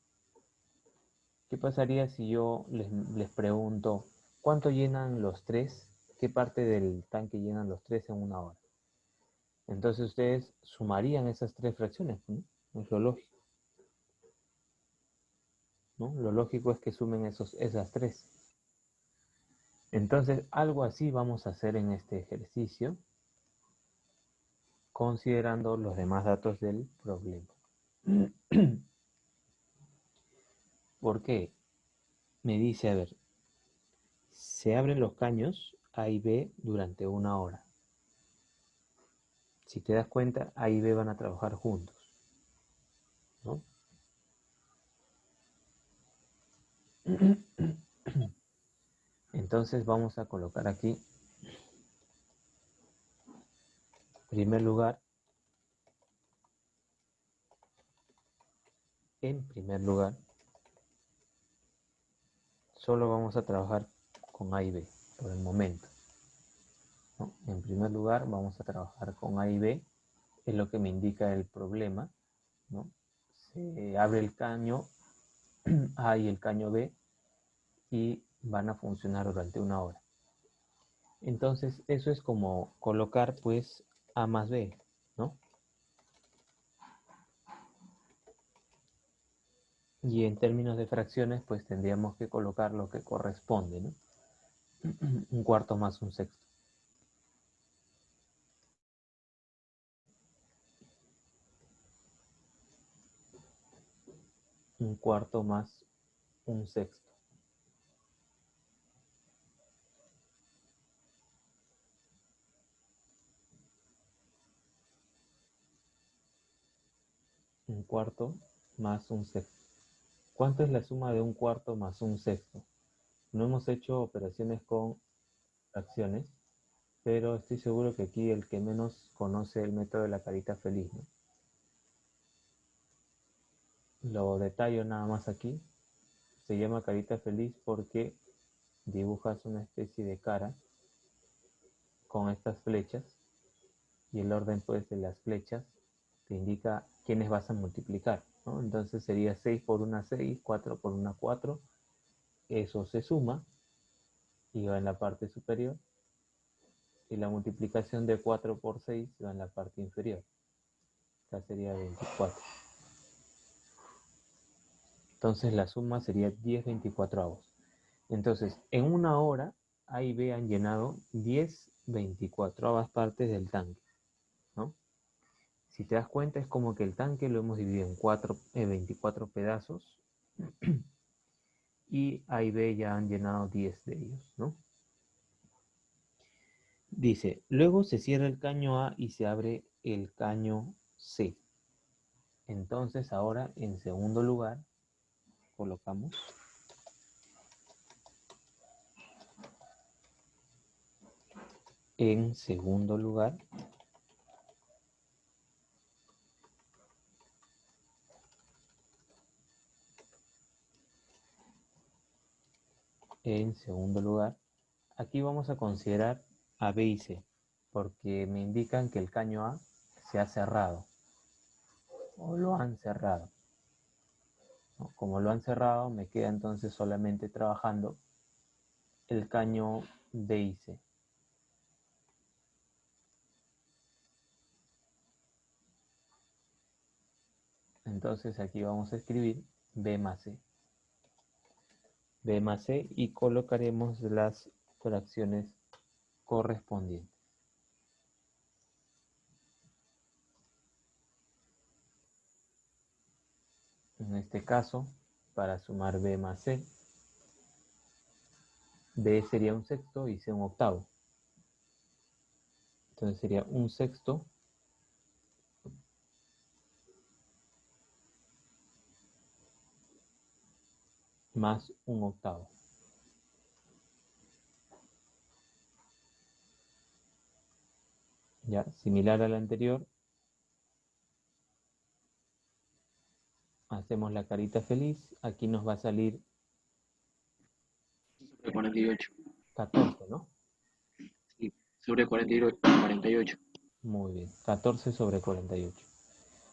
¿Qué pasaría si yo les pregunto cuánto llenan los tres? ¿Qué parte del tanque llenan los tres en una hora? Entonces ustedes sumarían esas tres fracciones, ¿no? Es lo lógico, ¿no? Lo lógico es que sumen esas tres. Entonces, algo así vamos a hacer en este ejercicio, considerando los demás datos del problema. ¿Por qué? Me dice, a ver, se abren los caños A y B durante una hora. Si te das cuenta, A y B van a trabajar juntos, ¿no? Entonces vamos a colocar aquí, en primer lugar, solo vamos a trabajar con A y B por el momento, ¿no? En primer lugar vamos a trabajar con A y B, es lo que me indica el problema, ¿no? Se abre el caño A y el caño B y van a funcionar durante una hora. Entonces eso es como colocar pues A más B, ¿no? Y en términos de fracciones pues tendríamos que colocar lo que corresponde, ¿no? Un cuarto más un sexto. Un cuarto más un sexto. Un cuarto más un sexto. ¿Cuánto es la suma de un cuarto más un sexto? No hemos hecho operaciones con fracciones, pero estoy seguro que aquí el que menos conoce el método de la carita feliz, ¿no? Lo detallo nada más aquí. Se llama carita feliz porque dibujas una especie de cara con estas flechas y el orden pues de las flechas te indica quiénes vas a multiplicar, ¿no? Entonces sería 6 por una 6, 4 por una 4, eso se suma y va en la parte superior y la multiplicación de 4 por 6 va en la parte inferior, acá sería 24. Entonces la suma sería 10 24avos. Entonces, en una hora, A y B han llenado 10 24avas partes del tanque, ¿no? Si te das cuenta, es como que el tanque lo hemos dividido en 24 pedazos y A y B ya han llenado 10 de ellos, ¿no? Dice, luego se cierra el caño A y se abre el caño C. Entonces ahora en segundo lugar colocamos en segundo lugar aquí vamos a considerar a B y C, porque me indican que el caño A se ha cerrado, o lo han cerrado, ¿no? Como lo han cerrado, me queda entonces solamente trabajando el caño B y C. Entonces aquí vamos a escribir B más C. B más C y colocaremos las fracciones correspondientes. En este caso, para sumar B más C, B sería un sexto y C un octavo. Entonces sería un sexto más un octavo. Ya, similar al anterior, hacemos la carita feliz. Aquí nos va a salir 48. 14, ¿no? Sí, sobre 48. Muy bien, 14 sobre 48.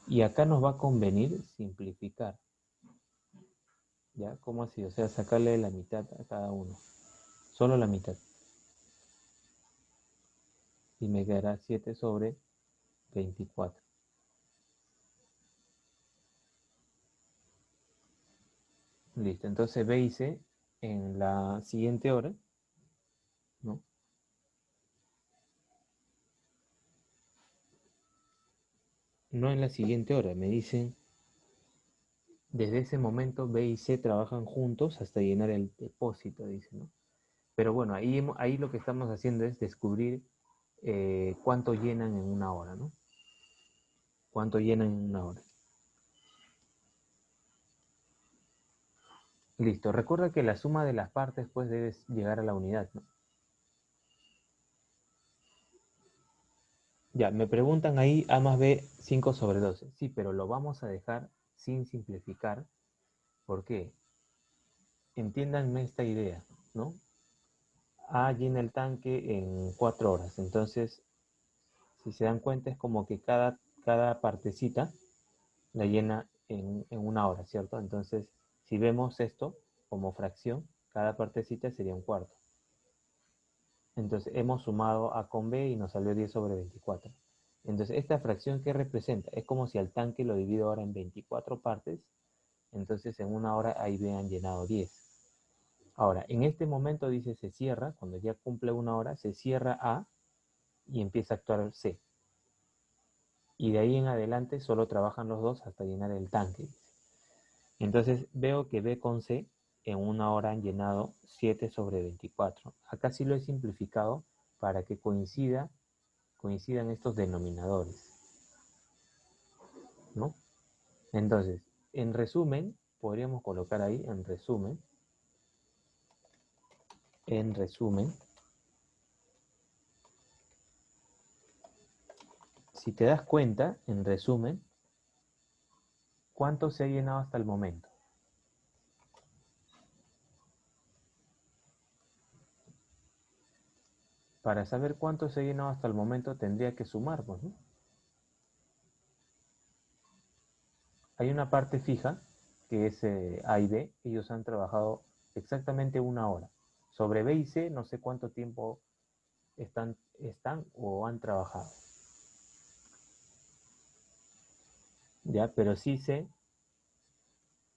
Y acá nos va a convenir simplificar. ¿Ya? ¿Cómo así? O sea, sacarle la mitad a cada uno. Solo la mitad. Y me quedará 7 sobre 24. Listo, entonces B y C en la siguiente hora, ¿no? No en la siguiente hora, me dicen, desde ese momento B y C trabajan juntos hasta llenar el depósito, dice, ¿no? Pero bueno, ahí lo que estamos haciendo es descubrir cuánto llenan en una hora, ¿no? Cuánto llenan en una hora. Listo, recuerda que la suma de las partes pues debe llegar a la unidad, ¿no? Ya, me preguntan ahí A más B 5 sobre 12. Sí, pero lo vamos a dejar sin simplificar. ¿Por qué? Entiéndanme esta idea, ¿no? A llena el tanque en 4 horas. Entonces, si se dan cuenta, es como que cada partecita la llena en una hora, ¿cierto? Entonces, si vemos esto como fracción, cada partecita sería un cuarto. Entonces, hemos sumado A con B y nos salió 10 sobre 24. Entonces, esta fracción, ¿qué representa? Es como si al tanque lo divido ahora en 24 partes. Entonces, en una hora A y B han llenado 10. Ahora, en este momento dice se cierra, cuando ya cumple una hora, se cierra A y empieza a actuar C. Y de ahí en adelante solo trabajan los dos hasta llenar el tanque. Entonces veo que B con C en una hora han llenado 7 sobre 24. Acá sí lo he simplificado para que coincidan estos denominadores, ¿no? Entonces, en resumen, podríamos colocar ahí, en resumen, si te das cuenta, en resumen, ¿cuánto se ha llenado hasta el momento? Para saber cuánto se ha llenado hasta el momento tendría que sumarnos, ¿no? Hay una parte fija, que es A y B, ellos han trabajado exactamente una hora. Sobre B y C no sé cuánto tiempo están o han trabajado. Ya, pero sí sé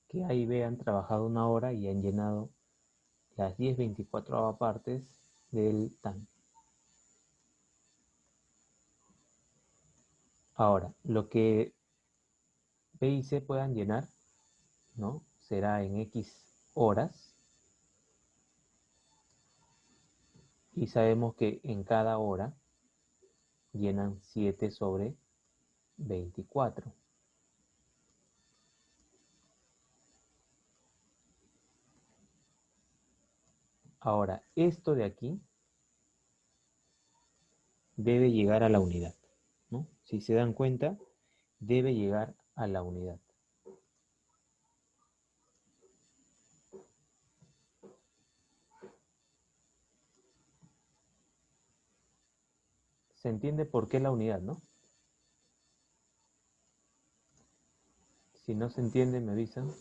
que A y B han trabajado una hora y han llenado las 10/24 partes del tanque. Ahora, lo que B y C puedan llenar, ¿no? Será en X horas y sabemos que en cada hora llenan 7 sobre 24. Ahora, esto de aquí debe llegar a la unidad, ¿no? Si se dan cuenta, debe llegar a la unidad. ¿Se entiende por qué la unidad, no? Si no se entiende, me avisan.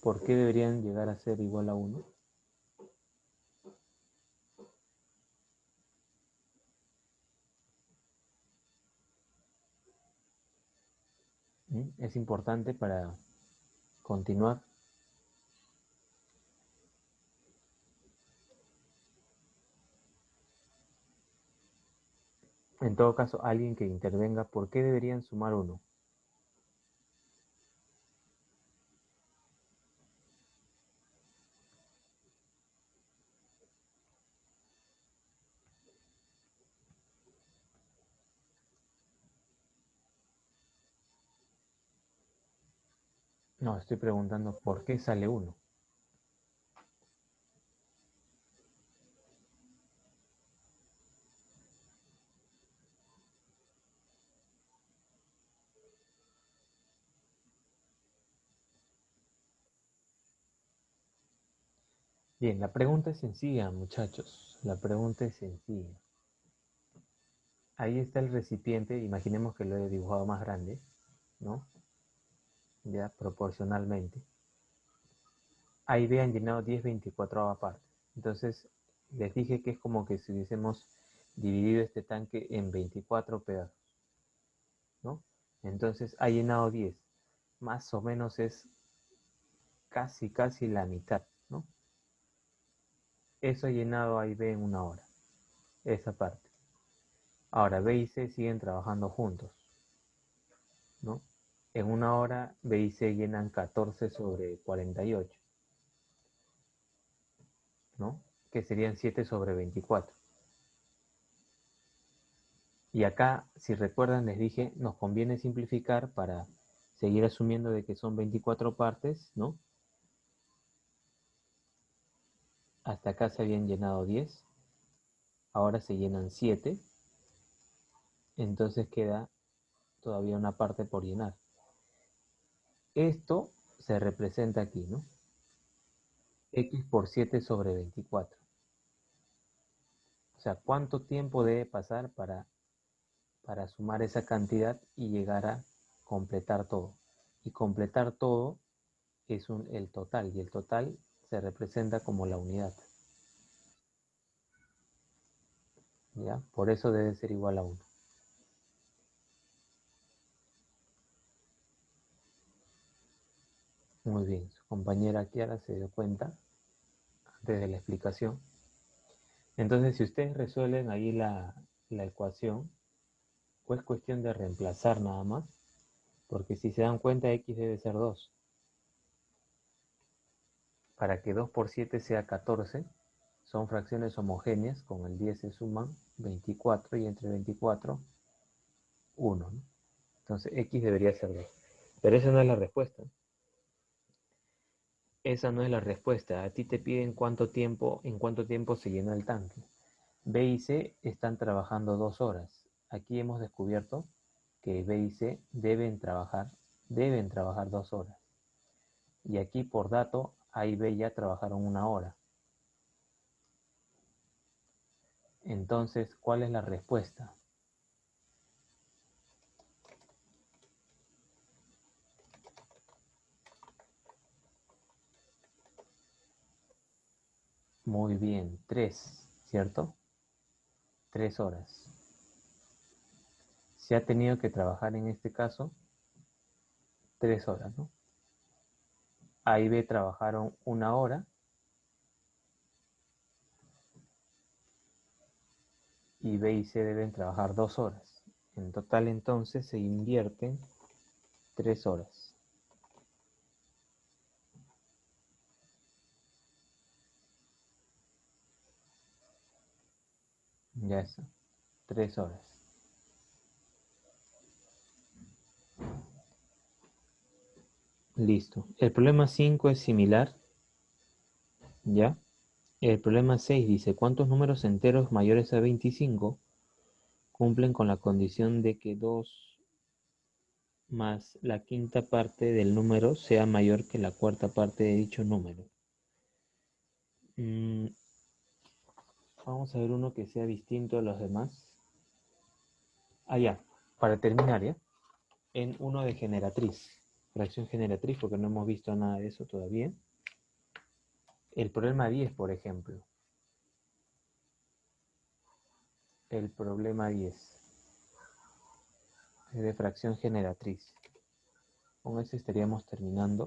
¿Por qué deberían llegar a ser igual a 1? Es importante para continuar. En todo caso, alguien que intervenga, ¿por qué deberían sumar 1? No, estoy preguntando por qué sale 1. Bien, la pregunta es sencilla, muchachos. La pregunta es sencilla. Ahí está el recipiente, imaginemos que lo he dibujado más grande, ¿no? Ya proporcionalmente. Ahí vean llenado 10/24 partes. Entonces, les dije que es como que si hubiésemos dividido este tanque en 24 pedazos, ¿no? Entonces, ha llenado 10. Más o menos es casi la mitad, ¿no? Eso ha llenado A y B en 1 hora, esa parte. Ahora, B y C siguen trabajando juntos, ¿no? En 1 hora, B y C llenan 14/48, ¿no? Que serían 7/24. Y acá, si recuerdan, les dije, nos conviene simplificar para seguir asumiendo de que son 24 partes, ¿no? Hasta acá se habían llenado 10, ahora se llenan 7, entonces queda todavía una parte por llenar. Esto se representa aquí, ¿no? X por 7/24. O sea, ¿cuánto tiempo debe pasar para sumar esa cantidad y llegar a completar todo? Y completar todo es el total, y el total se representa como la unidad. ¿Ya? Por eso debe ser igual a 1. Muy bien, su compañera Kiara se dio cuenta antes de la explicación. Entonces, si ustedes resuelven ahí la ecuación, pues es cuestión de reemplazar nada más, porque si se dan cuenta, X debe ser 2. Para que 2 por 7 sea 14, son fracciones homogéneas, con el 10 se suman 24 y entre 24, 1, ¿no? Entonces X debería ser 2. Pero esa no es la respuesta. Esa no es la respuesta. A ti te piden en cuánto tiempo se llena el tanque. B y C están trabajando 2 horas. Aquí hemos descubierto que B y C deben trabajar 2 horas. Y aquí por dato, A y B ya trabajaron 1 hora. Entonces, ¿cuál es la respuesta? Muy bien, 3, ¿cierto? 3 horas. Se ha tenido que trabajar en este caso 3 horas, ¿no? A y B trabajaron 1 hora y B y C deben trabajar 2 horas. En total entonces se invierten 3 horas. Ya está, 3 horas. Listo. El problema 5 es similar, ¿ya? El problema 6 dice, ¿cuántos números enteros mayores a 25 cumplen con la condición de que 2 más la quinta parte del número sea mayor que la cuarta parte de dicho número? Mm, Vamos a ver uno que sea distinto a los demás. Ya, para terminar, ¿ya? En uno de generatriz, fracción generatriz, porque no hemos visto nada de eso todavía. El problema 10, por ejemplo. El problema 10 es de fracción generatriz. Con eso estaríamos terminando.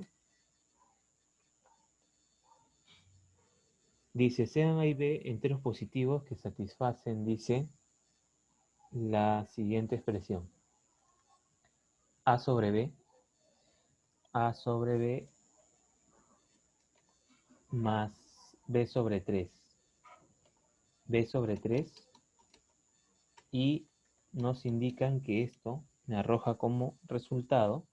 Dice, sean A y B enteros positivos que satisfacen, dice, la siguiente expresión. A sobre B más B sobre 3. B sobre 3 y nos indican que esto me arroja como resultado,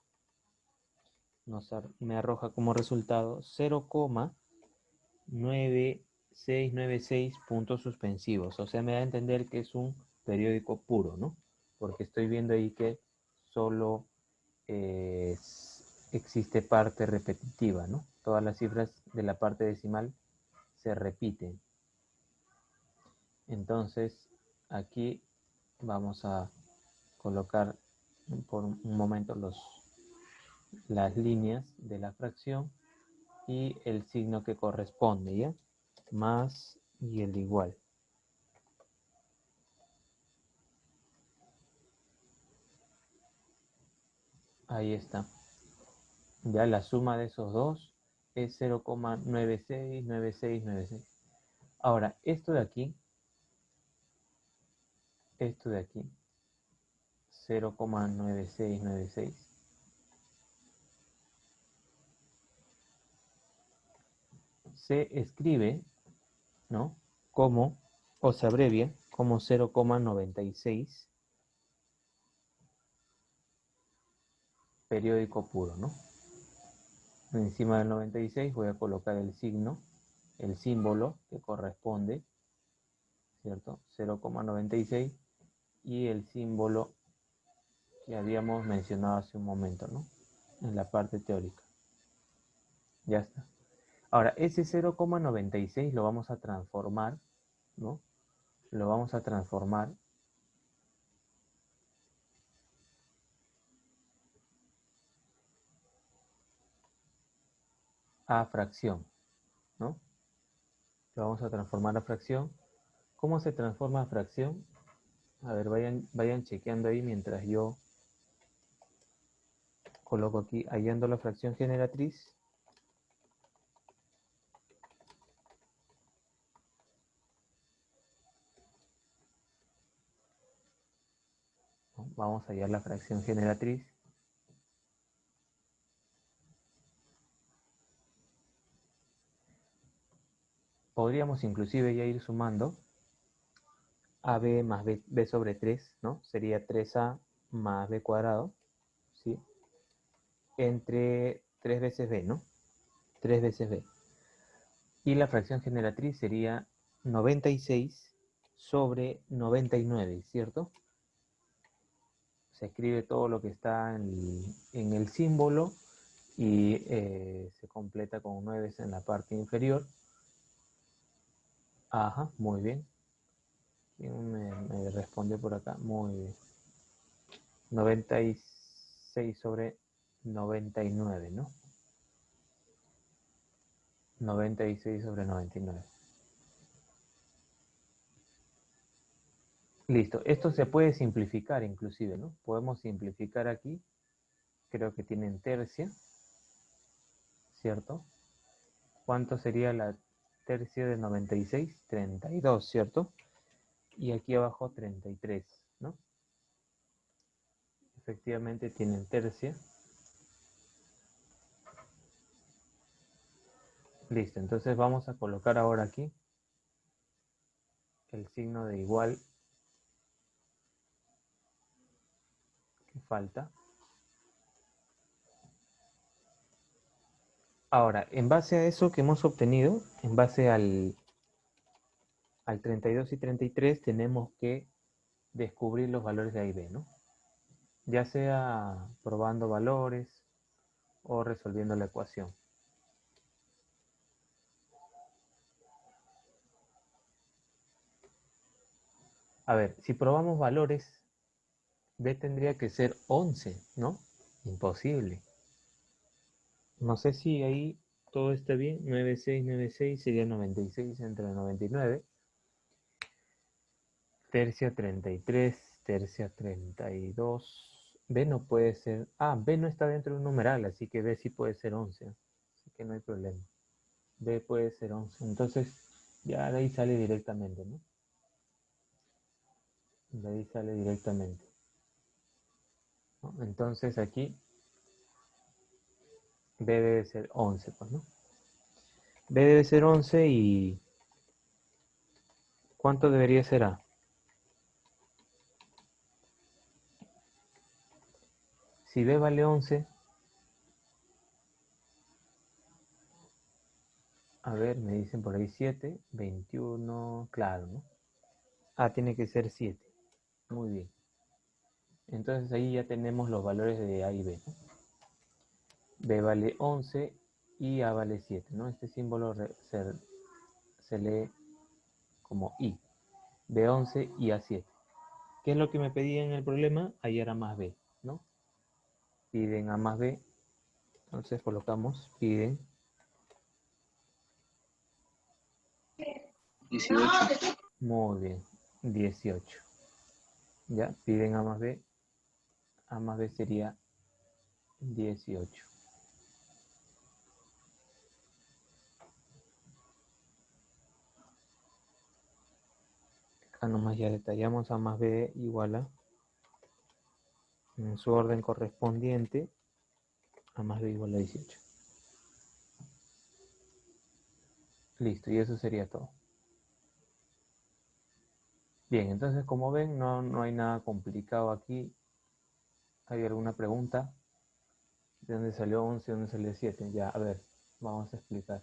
me arroja como resultado 0,9696 puntos suspensivos. O sea, me da a entender que es un periódico puro, ¿no? Porque estoy viendo ahí que solo existe parte repetitiva, ¿no? Todas las cifras de la parte decimal se repiten. Entonces, aquí vamos a colocar por un momento las líneas de la fracción y el signo que corresponde, ¿ya? Más y el igual. Ahí está. Ya la suma de esos dos es 0,969696. Ahora, esto de aquí, 0,9696, se escribe, ¿no? Como, o se abrevia como 0,96 periódico puro, ¿no? Encima del 96 voy a colocar el signo, el símbolo que corresponde, ¿cierto? 0,96 y el símbolo que habíamos mencionado hace un momento, ¿no? En la parte teórica. Ya está. Ahora, ese 0,96 lo vamos a transformar, ¿no? Lo vamos a transformar a fracción, ¿no? Lo vamos a transformar a fracción. ¿Cómo se transforma a fracción? A ver, vayan chequeando ahí mientras yo coloco aquí, hallando la fracción generatriz. Vamos a hallar la fracción generatriz. Podríamos inclusive ya ir sumando AB más B sobre 3, ¿no? Sería 3A más B cuadrado, ¿sí? Entre 3 veces B, ¿no? 3 veces B. Y la fracción generatriz sería 96 sobre 99, ¿cierto? Se escribe todo lo que está en el símbolo y se completa con 9 en la parte inferior. Ajá, muy bien. ¿Quién me responde por acá? Muy bien. 96 sobre 99, ¿no? 96 sobre 99. Listo. Esto se puede simplificar inclusive, ¿no? Podemos simplificar aquí. Creo que tienen tercia, ¿cierto? ¿Cuánto sería la tercia de 96? 32, ¿cierto? Y aquí abajo 33, ¿no? Efectivamente tienen tercia. Listo, entonces vamos a colocar ahora aquí el signo de igual que falta. Ahora, en base a eso que hemos obtenido, en base al 32 y 33, tenemos que descubrir los valores de A y B, ¿no? Ya sea probando valores o resolviendo la ecuación. A ver, si probamos valores, B tendría que ser 11, ¿no? Imposible. No sé si ahí todo está bien. 96 sería 96 entre 99. Tercia 33, tercia 32. B no puede ser... Ah, B no está dentro de un numeral, así que B sí puede ser 11. Así que no hay problema. B puede ser 11. Entonces, ya de ahí sale directamente, ¿no? De ahí sale directamente, ¿no? Entonces aquí B debe ser 11, pues, ¿no? B debe ser 11 y... ¿cuánto debería ser A? Si B vale 11, a ver, me dicen por ahí 7, 21, claro, ¿no? A tiene que ser 7. Muy bien. Entonces ahí ya tenemos los valores de A y B, ¿no? B vale 11 y A vale 7, ¿no? Este símbolo se lee como I. B11 y A7. ¿Qué es lo que me pedían en el problema? Hallar A más B, ¿no? Piden A más B. Entonces colocamos, piden 18. muy bien, 18. Ya, piden A más B. A más B sería 18. Acá nomás ya detallamos A más B igual a, en su orden correspondiente, A más B igual a 18. Listo, y eso sería todo. Bien, entonces como ven, no hay nada complicado aquí. ¿Hay alguna pregunta? ¿De dónde salió 11? ¿De dónde salió 7? Ya, a ver, vamos a explicar.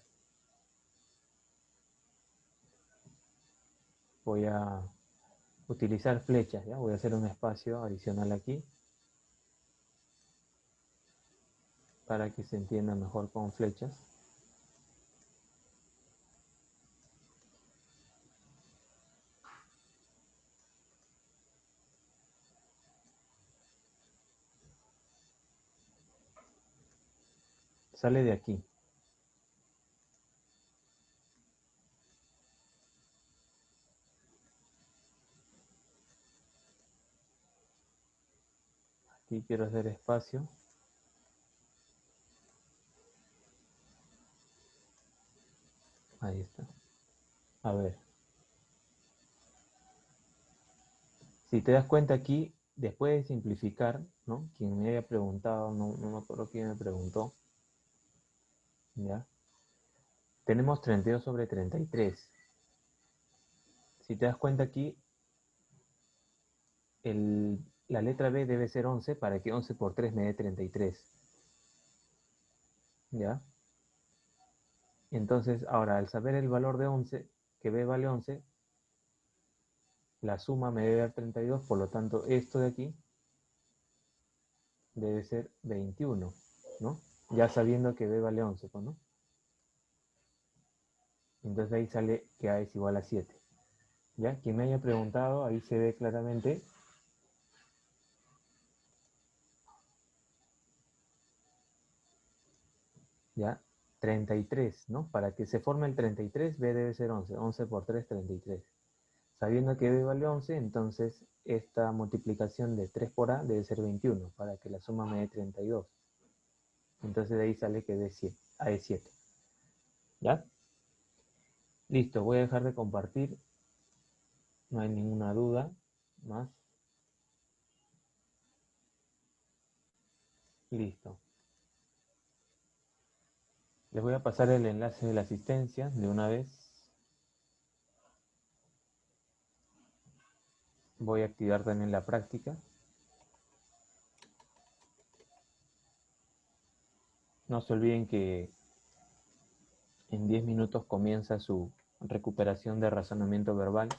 Voy a utilizar flechas, ¿ya? Voy a hacer un espacio adicional aquí para que se entienda mejor con flechas. Sale de aquí. Aquí quiero hacer espacio. Ahí está. A ver. Si te das cuenta aquí, después de simplificar, ¿no? Quien me haya preguntado, no me acuerdo quién me preguntó, ¿ya? Tenemos 32 sobre 33. Si te das cuenta aquí, la letra B debe ser 11 para que 11 por 3 me dé 33. ¿Ya? Entonces, ahora, al saber el valor de 11, que B vale 11, la suma me debe dar 32, por lo tanto, esto de aquí debe ser 21, ¿no? Ya sabiendo que B vale 11, pues, ¿no? Entonces ahí sale que A es igual a 7. ¿Ya? Quien me haya preguntado, ahí se ve claramente. ¿Ya? 33, ¿no? Para que se forme el 33, B debe ser 11. 11 por 3, 33. Sabiendo que B vale 11, entonces esta multiplicación de 3 por A debe ser 21, para que la suma me dé 32. Entonces de ahí sale que A es 7. ¿Ya? Listo, voy a dejar de compartir. No hay ninguna duda más. Listo. Les voy a pasar el enlace de la asistencia de una vez. Voy a activar también la práctica. No se olviden que en 10 minutos comienza su recuperación de razonamiento verbal